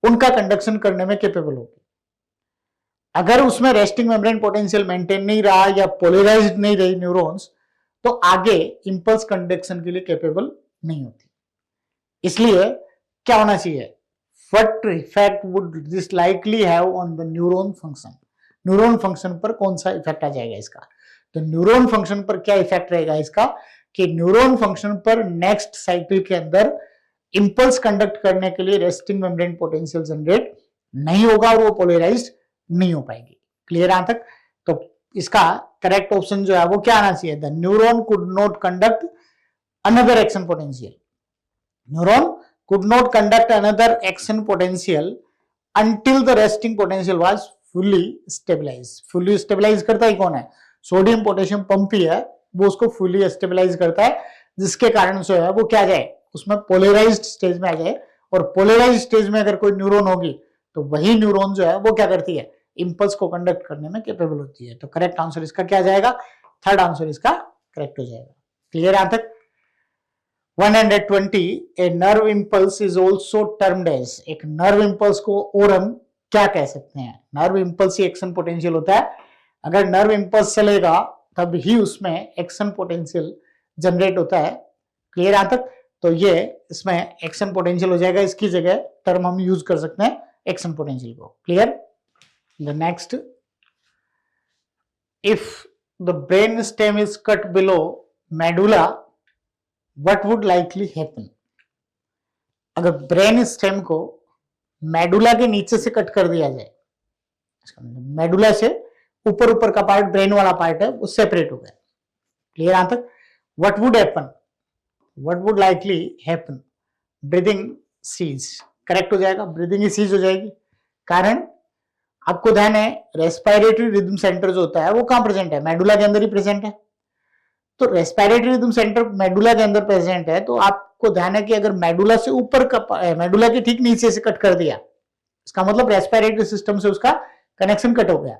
उनका कंडक्शन करने में कैपेबल होगी। अगर उसमें रेस्टिंग मेम्ब्रेन पोटेंशियल मेंटेन नहीं रहा या पोलराइज्ड नहीं रही न्यूरॉन्स, तो आगे इंपल्स कंडक्शन के लिए कैपेबल नहीं होती। इसलिए क्या होना चाहिए? What effect would this likely have on the neuron function? Neuron function पर कौन सा इफेक्ट आ जाएगा इसका? तो न्यूरॉन फंक्शन पर क्या इफेक्ट रहेगा इसका कि न्यूरॉन फंक्शन पर नेक्स्ट साइकिल के अंदर इंपल्स कंडक्ट करने के लिए रेस्टिंग मेम्ब्रेन पोटेंशियल जनरेट नहीं होगा और वो पोलराइज्ड नहीं हो पाएगी। क्लियर यहां तक? तो इसका करेक्ट ऑप्शन जो है वो क्या आना चाहिए? The neuron could not conduct another action potential. Neuron could not conduct another action potential until the resting potential was fully stabilized. fully stabilize करता ही कौन है? सोडियम पोटेशियम पंप ही है, वो उसको fully stabilize करता है, जिसके कारण से है वो क्या जाए उसमें पोलराइज्ड स्टेज में आ जाए। और पोलराइज्ड स्टेज में अगर कोई न्यूरॉन होगी तो वही न्यूरॉन जो है वो क्या करती है? इंपल्स को कंडक्ट करने में कैपेबल होती है। तो करेक्ट आंसर इसका क्या जाएगा? थर्ड आंसर इसका करेक्ट हो जाएगा। क्लियर यहां तक? 120 a nerve impulse is also termed as. एक नर्व इंपल्स को और हम क्या कह सकते हैं? नर्व इंपल्स ही एक्शन पोटेंशियल होता है। अगर नर्व इंपल्स चलेगा तब ही उसमें एक्शन पोटेंशियल जनरेट होता है। क्लियर यहां तक? तो ये इसमें एक्शन पोटेंशियल हो जाएगा, इसकी जगह टर्म हम यूज कर सकते हैं एक्शन पोटेंशियल को। Clear? The next, if the brain stem is cut below medulla what would likely happen? अगर ब्रेन स्टेम को मेडुला के नीचे से कट कर दिया जाए, मेडुला से ऊपर ऊपर का पार्ट ब्रेन वाला पार्ट है वो सेपरेट हो गया। क्लियर यहां तक? what would happen? what would likely happen? Breathing cease correct हो जाएगा, ब्रीदिंग ही सीज हो जाएगी। कारण आपको ध्यान है रेस्पिरेटरी रिदम सेंटर जो होता है वो कहां प्रेजेंट है? मेडुला के अंदर ही प्रेजेंट है। तो रेस्पिरेटरी रिदम सेंटर मेडुला के अंदर प्रेजेंट है, तो आपको ध्यान है कि अगर मेडुला से ऊपर का, मेडुला के ठीक नीचे से कट कर दिया, इसका मतलब रेस्पिरेटरी सिस्टम से उसका कनेक्शन कट हो गया।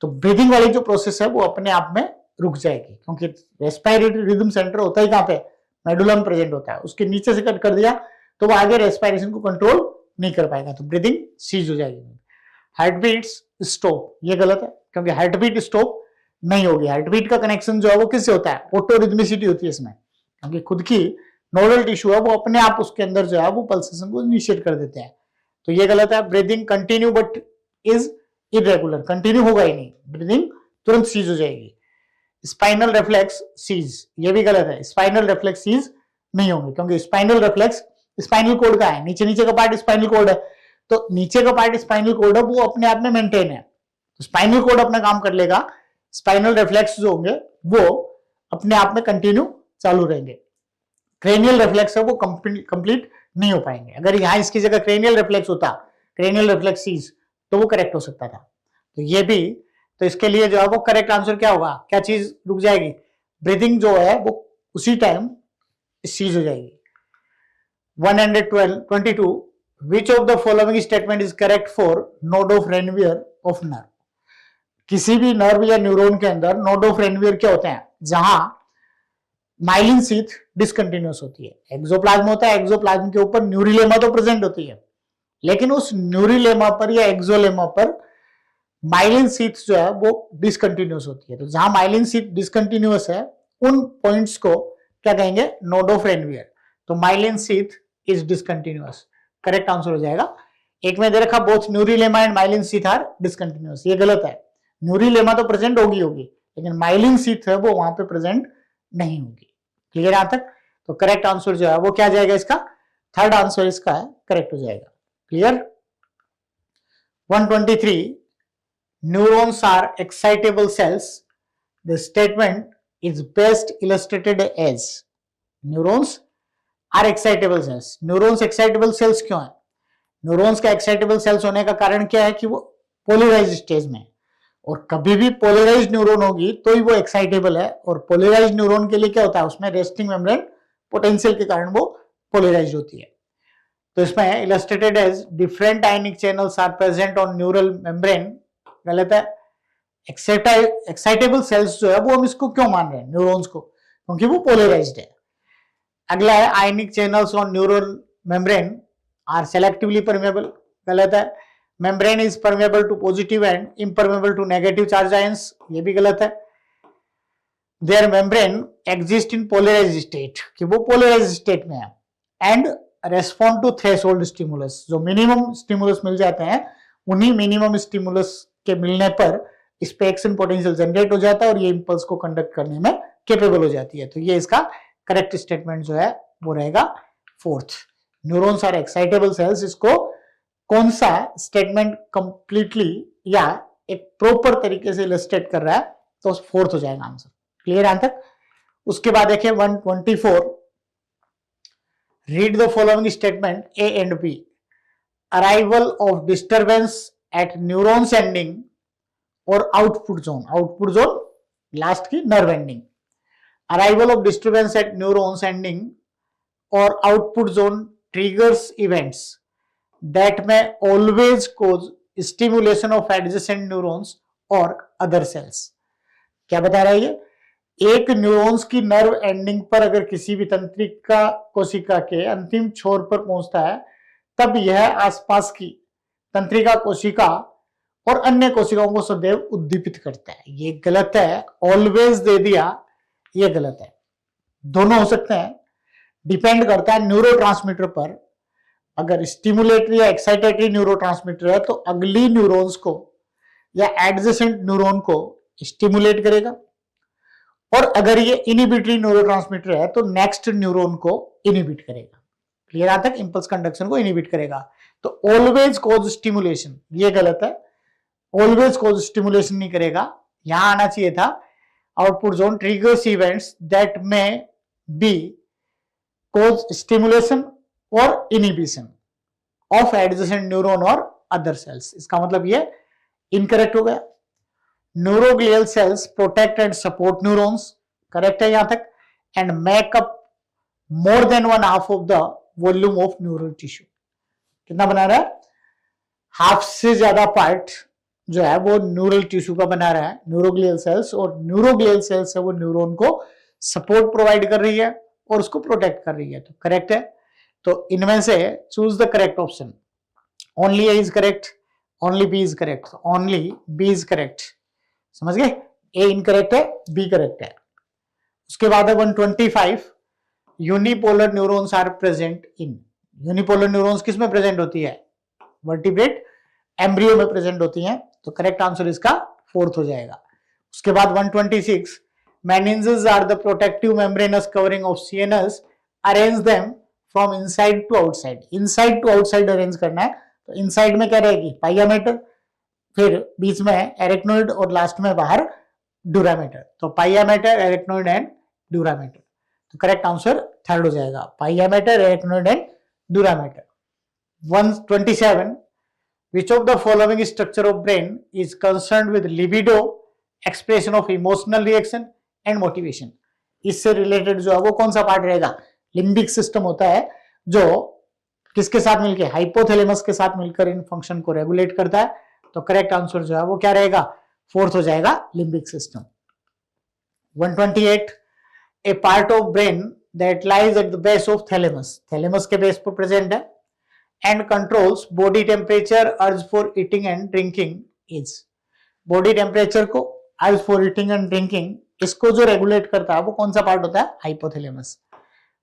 तो ब्रीदिंग वाली जो प्रोसेस है वो अपने आप में रुक जाएगी, क्योंकि रेस्पिरेटरी रिदम सेंटर होता ही कहां पे? मेडुला में प्रेजेंट होता है। उसके नीचे से कट कर दिया तो वो आगे रेस्पिरेशन को कंट्रोल नहीं कर पाएगा, तो ब्रीदिंग सीज हो जाएगी। हार्ट बीट्स स्टॉप, ये गलत है, क्योंकि हार्ट बीट स्टॉप नहीं होगी। हार्टबीट का कनेक्शन जो है वो किससे होता है? ऑटोरिथमिसिटी होती है इसमें, क्योंकि खुद की नोडल टिश्यू है वो अपने आप उसके अंदर जो है वो पल्सेशन को इनिशिएट कर देते हैं। तो ये गलत है। Breathing continue but is irregular, continue होगा ही नहीं, ब्रीदिंग तुरंत सीज हो जाएगी। स्पाइनल रिफ्लेक्स सीज, ये भी गलत है। स्पाइनल रिफ्लेक्स सीज नहीं होंगे, क्योंकि स्पाइनल रिफ्लेक्स स्पाइनल कोड का है, नीचे नीचे का पार्ट स्पाइनल कोड है, तो नीचे का पार्ट स्पाइनल कोड है वो अपने आप में मेंटेन है, तो स्पाइनल कोड अपना काम कर लेगा। स्पाइनल रिफ्लेक्स जो होंगे वो अपने आप में कंटिन्यू चालू रहेंगे। क्रेनियल रिफ्लेक्स है वो कंप्लीट नहीं हो पाएंगे। अगर यहां इसकी जगह क्रेनियल रिफ्लेक्स होता, क्रेनियल रिफ्लेक्स सीज, तो वो करेक्ट हो सकता था। तो ये भी, तो इसके लिए जो है वो करेक्ट आंसर क्या होगा? क्या चीज रुक जाएगी? ब्रीदिंग जो है वो उसी टाइम सीज हो जाएगी। 122 विच of the following statement is correct for node of Ranvier of nerve? किसी भी नर्व या न्यूरॉन के अंदर नोड ऑफ रेनवियर क्या होते हैं? जहां माइलिन शीथ डिसकंटिन्यूअस होती है। एक्सोप्लाज्म होता है, एक्सोप्लाज्म के ऊपर न्यूरिलेमा तो प्रेजेंट होती है, लेकिन उस न्यूरिलेमा पर या एक्सोलेमा पर माइलिन शीथ जो है वो डिसकंटिन्यूअस होती है। तो जहां माइलिन शीथ डिसकंटिन्यूअस है उन पॉइंट्स को क्या कहेंगे? Node of Ranvier. तो myelin sheath is discontinuous, correct answer हो जाएगा। एक में दे रखा both neurilemma and myelin sheath are discontinuous, ये गलत है। न्यूरिलेमा तो प्रेजेंट होगी, लेकिन माइलिन शीथ है वो वहां पे प्रेजेंट नहीं होगी। क्लियर यहां तक? तो करेक्ट आंसर जो है वो क्या जाएगा इसका? थर्ड आंसर इसका करेक्ट हो जाएगा। Clear? 123, neurons are excitable cells. The statement is best illustrated as neurons are excitable cells. neurons excitable cells क्यों है? neurons का excitable cells होने का कारण क्या है कि वो पोलराइज स्टेज में, और कभी भी पोलराइज न्यूरॉन होगी तो ही वो एक्साइटेबल है, और पोलराइज न्यूरॉन के लिए क्या होता है, उसमें रेस्टिंग मेम्ब्रेन पोटेंशियल के कारण वो पोलराइज होती है। तो इसमें illustrated as different ionic channels are present on neural membrane, गलत है। एक्साइटेबल सेल्स जो है वो हम इसको क्यों मान रहे हैं न्यूरॉन्स को, क्योंकि वो पोलराइज्ड है। अगला है ionic channels on neural membrane are selectively permeable, गलत है। Membrane is permeable to positive and impermeable to negative charge ions, ये भी गलत है। Their membrane exist in polarised state, कि वो पोलराइज्ड स्टेट में है, and respond to threshold stimulus, जो मिनिमम स्टिमुलस मिल जाते हैं उन्हीं मिनिमम स्टिमुलस के मिलने पर इस पे एक्शन पोटेंशियल जनरेट हो जाता है और ये इंपल्स को कंडक्ट करने में कैपेबल हो जाती है। तो ये इसका करेक्ट स्टेटमेंट जो है वो रहेगा fourth, neurons are excitable cells. इसको कौन सा स्टेटमेंट कंप्लीटली या एक प्रॉपर तरीके से इलस्ट्रेट कर रहा है, तो फोर्थ हो जाएगा आंसर। क्लियर यहां तक? उसके बाद देखिए 124, read the following statement A and B. Arrival of disturbance at neurons ending और आउटपुट जोन लास्ट की nerve ending. Arrival of disturbance at neurons ending और output zone triggers events that may always cause stimulation of adjacent neurons और अदर सेल्स। क्या बता रहा है ये? एक न्यूरॉन्स की नर्व एंडिंग पर अगर किसी भी तंत्रिका कोशिका के अंतिम छोर पर पहुंचता है, तब यह आसपास की तंत्रिका कोशिका और अन्य कोशिकाओं को सदैव उद्दीपित करता है। ये गलत है। ऑलवेज दे दिया, ये गलत है। दोनों हो सकते हैं, डिपेंड करता है न्यूरोट्रांसमीटर पर। अगर स्टिमुलेटरी या एक्साइटेटरी न्यूरोट्रांसमीटर है तो अगली न्यूरॉन्स को या एडजेसेंट न्यूरॉन को स्टिमुलेट करेगा, और अगर ये इनिबिटरी न्यूरोट्रांसमीटर है तो नेक्स्ट न्यूरॉन को इनिबिट करेगा। क्लियर यहां तक? इंपल्स कंडक्शन को इनिबिट करेगा। तो ऑलवेज कॉज स्टिमुलेशन, ये गलत है। ऑलवेज कॉज स्टिमुलेशन नहीं करेगा, यहां आना चाहिए था output zone triggers events that में बी कॉज स्टिमुलेशन और इनिबिशन ऑफ एडजेसेंट न्यूरॉन और अदर सेल्स। इसका मतलब ये इनकरेक्ट हो गया। Neuroglial sales protect and support neurons, correct है यहां तक, and make up more than 1/2 of the volume of neural tissue. कितना बना रहा है? हाफ से ज्यादा पार्ट जो है वो न्यूरल टिश्यू का बना रहा है न्यूरोग्लियल सेल्स, और न्यूरोग्लियल सेल्स है वो न्यूरॉन को सपोर्ट प्रोवाइड कर रही है और उसको प्रोटेक्ट कर रही है। तो करेक्ट है। तो इनमें से choose the correct option. Only A is correct, only B is correct, only B is correct. समझ गए? ए इनकरेक्ट है, बी करेक्ट है। उसके बाद है 125, unipolar neurons are present in. Unipolar neurons किस में प्रेजेंट होती है? वर्टिब्रेट एम्ब्रियो में प्रेजेंट होती हैं। तो करेक्ट आंसर इसका फोर्थ हो जाएगा। उसके बाद 126, meninges are the protective membranous covering of CNS, arrange them from inside to outside. Inside to outside arrange करना है। तो इनसाइड में क्या रहेगी? पाइयामेटर, फिर बीच में एरेक्नोइड और लास्ट में बाहर ड्यूरामेटर। तो पाइयामेटर, एरेक्नोइड एंड ड्यूरामेटर। तो करेक्ट आंसर थर्ड हो जाएगा, pia mater, arachnoid and dura mater. 127, which of the following structure of brain is concerned with libido, expression of emotional reaction and motivation? इससे रिलेटेड जो है वो कौन सा पार्ट रहेगा? लिम्बिक सिस्टम होता है जो किसके साथ मिलकर? हाइपोथैलेमस के साथ मिलकर इन फंक्शन को रेगुलेट करता है। तो करेक्ट आंसर जो है वो क्या रहेगा? फोर्थ हो जाएगा, limbic system. 128, A part of brain that lies at the base of thalamus. Thalamus के बेस पर प्रेजेंट है and controls body temperature, urge for eating and drinking is। body temperature को, urge for eating and drinking, इसको जो रेगुलेट करता है वो कौन सा पार्ट होता है? हाइपोथैलेमस।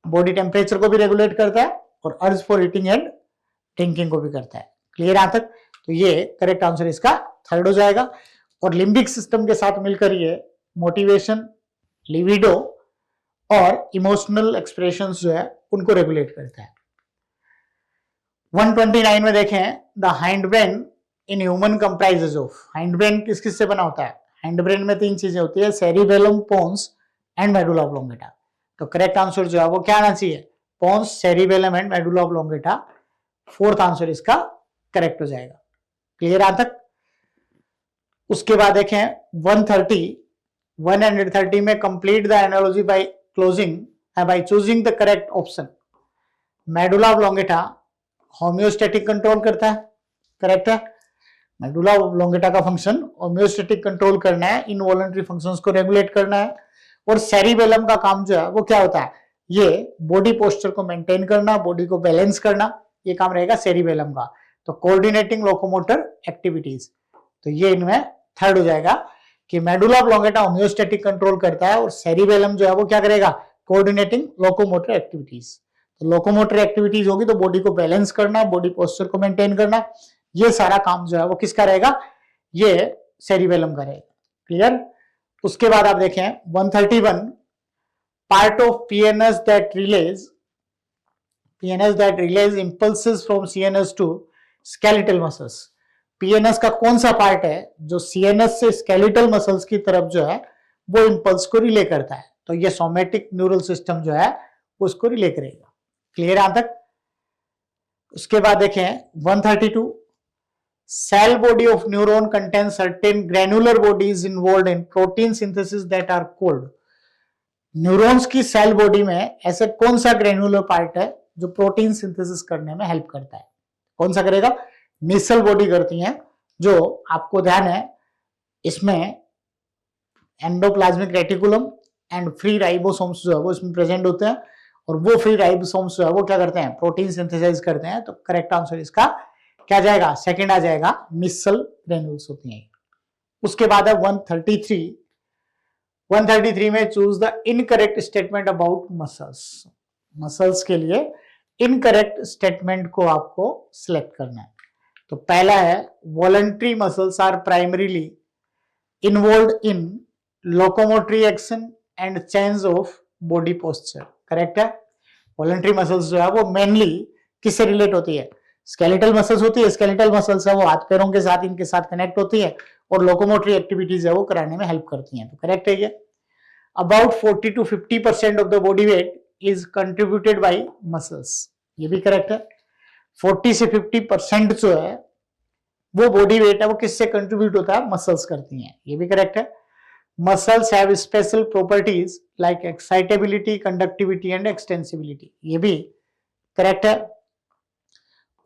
बॉडी टेम्परेचर को भी रेगुलेट करता है और urge for eating and drinking को भी करता है। क्लियर यहां तक? तो ये करेक्ट आंसर इसका थर्ड हो जाएगा। और लिम्बिक सिस्टम के साथ मिलकर ये मोटिवेशन, लिविडो और इमोशनल एक्सप्रेशंस जो है उनको रेगुलेट करता है। 129 में देखें, the hind brain in human comprises of, hind brain किस किस से बना होता है? हाइंड ब्रेन में 3 चीजें होती है, cerebellum, pons and medulla oblongata. तो करेक्ट आंसर जो है वो क्या आना चाहिए? Pons, cerebellum and medulla oblongata. 4th answer इसका करेक्ट हो जाएगा। क्लियर आज तक? उसके बाद देखें 130 में complete the analogy by closing by choosing the correct option. Medulla oblongata homeostatic control करता है, करेक्ट है। मेडुला ऑब्लोंगेटा का फंक्शन होम्योस्टैटिक कंट्रोल करना है, इनवॉलंटरी फंक्शंस को रेगुलेट करना है। और सेरिबेलम का काम जो है वो क्या होता है? ये बॉडी पोस्चर को मेंटेन करना, बॉडी को बैलेंस करना, ये काम रहेगा सेरिबेलम का। तो कोऑर्डिनेटिंग लोकोमोटर एक्टिविटीज, तो ये इनमें 3rd हो जाएगा कि मेडुला ऑब्लोंगेटा होम्योस्टैटिक कंट्रोल करता है और सेरिबेलम जो है वो क्या करेगा? Coordinating locomotor activities. तो लोकोमोटर एक्टिविटीज होगी तो बॉडी को बैलेंस करना, बॉडी पोस्चर को मेंटेन करना, ये सारा काम जो है वो किसका रहेगा? ये सेरिबेलम का रहेगा। क्लियर? उसके बाद आप देखें 131 part of PNS that relays impulses from CNS to skeletal muscles. PNS का कौन सा पार्ट है जो सीएनएस से स्केलेटल मसल्स की तरफ जो है वो इंपल्स को रिले करता है? तो ये सोमेटिक न्यूरल सिस्टम जो है उसको रिले करेगा। क्लियर यहां तक? उसके बाद देखें 132 cell body of neuron contains certain granular bodies involved in protein synthesis that are called। Neurons की सेल बॉडी में ऐसे कौन सा ग्रेनुलर पार्ट है जो प्रोटीन सिंथेसिस करने में हेल्प करता है? कौन सा करेगा? मिसल बॉडी करती है, जो आपको ध्यान है इसमें endoplasmic reticulum and free ribosomes जो है वो इसमें प्रेजेंट होते हैं, और वो फ्री राइबोसोम्स जो है वो क्या करते हैं? प्रोटीन सिंथेसाइज करते हैं। तो करेक्ट आंसर इसका क्या जाएगा? 2nd आ जाएगा, मिसल ग्रेन्यूल्स होती हैं। उसके बाद है 133 में choose the incorrect statement about muscles. Muscles के लिए इनकरेक्ट स्टेटमेंट को आपको सिलेक्ट करना है। तो पहला है voluntary muscles are primarily involve in locomotory action and change of body posture. Correct है। वॉलंटरी मसल्स जो है वो मेनली किससे रिलेट होती है? स्केलेटल मसल्स होती है। स्केलेटल मसल्स है वो हाथ पैरों के साथ, इनके साथ कनेक्ट होती है और लोकोमोटरी एक्टिविटीज है वो कराने में हेल्प करती हैं। तो करेक्ट है ये। About 40 to 50% of the body weight is contributed bye muscles, ये भी करेक्ट है। 40 से 50% जो है वो बॉडी वेट है वो किससे कंट्रीब्यूट होता है? मसल्स करती हैं, ये भी करेक्ट है। Muscles have special properties like excitability, conductivity and extensibility, ये भी करेक्ट है।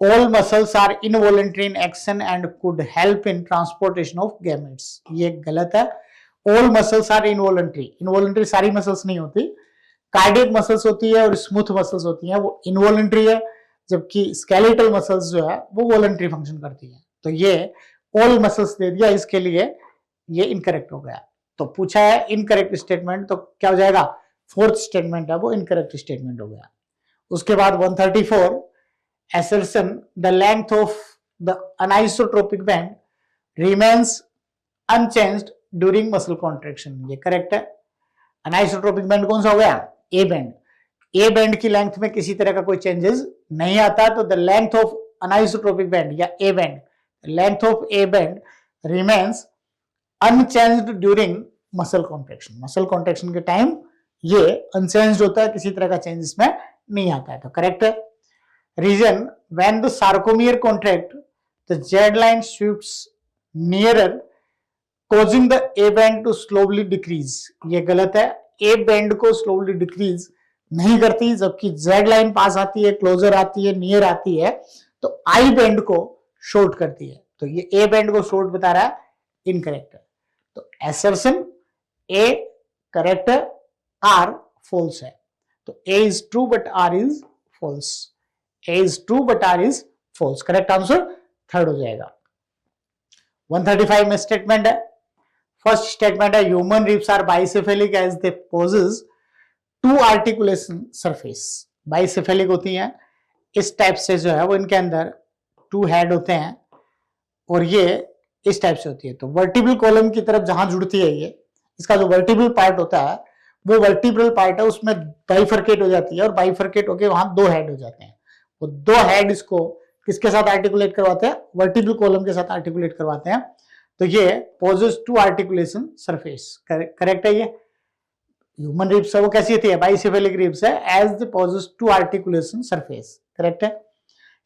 All muscles are involuntary in action and could help in transportation of gametes, ये गलत है। All muscles are involuntary, involuntary सारी मसल्स नहीं होती, कार्डियक मसल्स होती है और स्मूथ मसल्स होती हैं, वो इनवॉलंटरी है, जबकि स्केलेटल मसल्स जो है वो वॉलंटरी फंक्शन करती है। तो ये ऑल मसल्स दे दिया, इसके लिए ये इनकरेक्ट हो गया। तो पूछा है इनकरेक्ट स्टेटमेंट, तो क्या हो जाएगा? 4th स्टेटमेंट है वो इनकरेक्ट स्टेटमेंट हो गया। उसके बाद 134 assertion the length of the anisotropic band remains unchanged during muscle contraction, ये करेक्ट है। अनाइसोट्रोपिक बैंड कौन सा हो गया? A band. ए बैंड की लेंथ में किसी तरह का कोई चेंजेस नहीं आता, तो द लेंथ ऑफ अनाइसोट्रोपिक बैंड या A band, length of A band remains unchanged during muscle contraction. Muscle contraction के टाइम ये अनचेंज्ड होता है, किसी तरह का चेंजेस में नहीं आता है। तो करेक्ट है। Reason when the sarcomere contract, the Z line shifts nearer, causing the A band to slowly decrease, ये गलत है। A band को slowly decrease नहीं करती, जबकि Z line पास आती है, क्लोजर आती है, नियर आती है, तो I band को शॉर्ट करती है। तो ये A band को शॉर्ट बता रहा है, इनकरेक्ट है। तो assertion A करेक्ट है, R false है। तो A is true but R is false। A is true but R is false, correct answer 3rd हो जाएगा। 135 में स्टेटमेंट है। फर्स्ट स्टेटमेंट है human ribs are bicephalic as they possess two articulation surface. Bicephalic होती हैं इस टाइप से, जो है वो इनके अंदर 2 हेड होते हैं और ये इस टाइप से होती है। तो वर्टिब्रल कॉलम की तरफ जहां जुड़ती है ये, इसका जो वर्टिब्रल पार्ट होता है वो वर्टिब्रल पार्ट है, उसमें बाइफरकेट हो जाती है और बाइफरकेट होके वहां 2 हेड हो जाते हैं। वो 2 हेड इसको किसके साथ आर्टिकुलेट करवाते हैं, वर्टिब्रल कॉलम के साथ आर्टिकुलेट करवाते हैं। तो ये possess two articulation surface, correct है। ये ह्यूमन रिब्स है वो कैसी थी, बाइसेफेलिक रिब्स है, as they possess two articulation surface, correct है।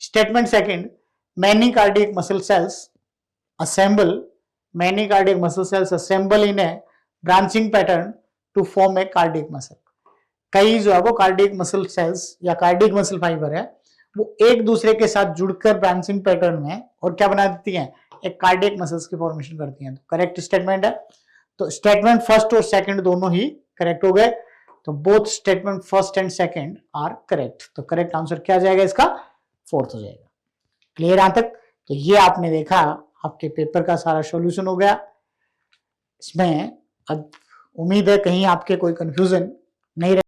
Statement second, many cardiac muscle cells assemble many cardiac muscle cells assemble in a branching pattern to form a cardiac muscle। कई जो है वो कार्डियक मसल सेल्स या कार्डियक मसल फाइबर है वो एक दूसरे के साथ जुड़कर ब्रांचिंग पैटर्न में और क्या बना देती हैं, एक कार्डियक मसल्स की फॉर्मेशन करती हैं। तो करेक्ट स्टेटमेंट है। तो स्टेटमेंट फर्स्ट और सेकंड दोनों ही करेक्ट हो गए। तो both statement first and second are correct. तो करेक्ट आंसर क्या जाएगा इसका, फोर्थ हो जाएगा। क्लियर यहां तक। तो ये आपने देखा आपके पेपर का सारा सॉल्यूशन हो गया। इसमें अब उम्मीद है कहीं आपके कोई कंफ्यूजन नहीं रहे।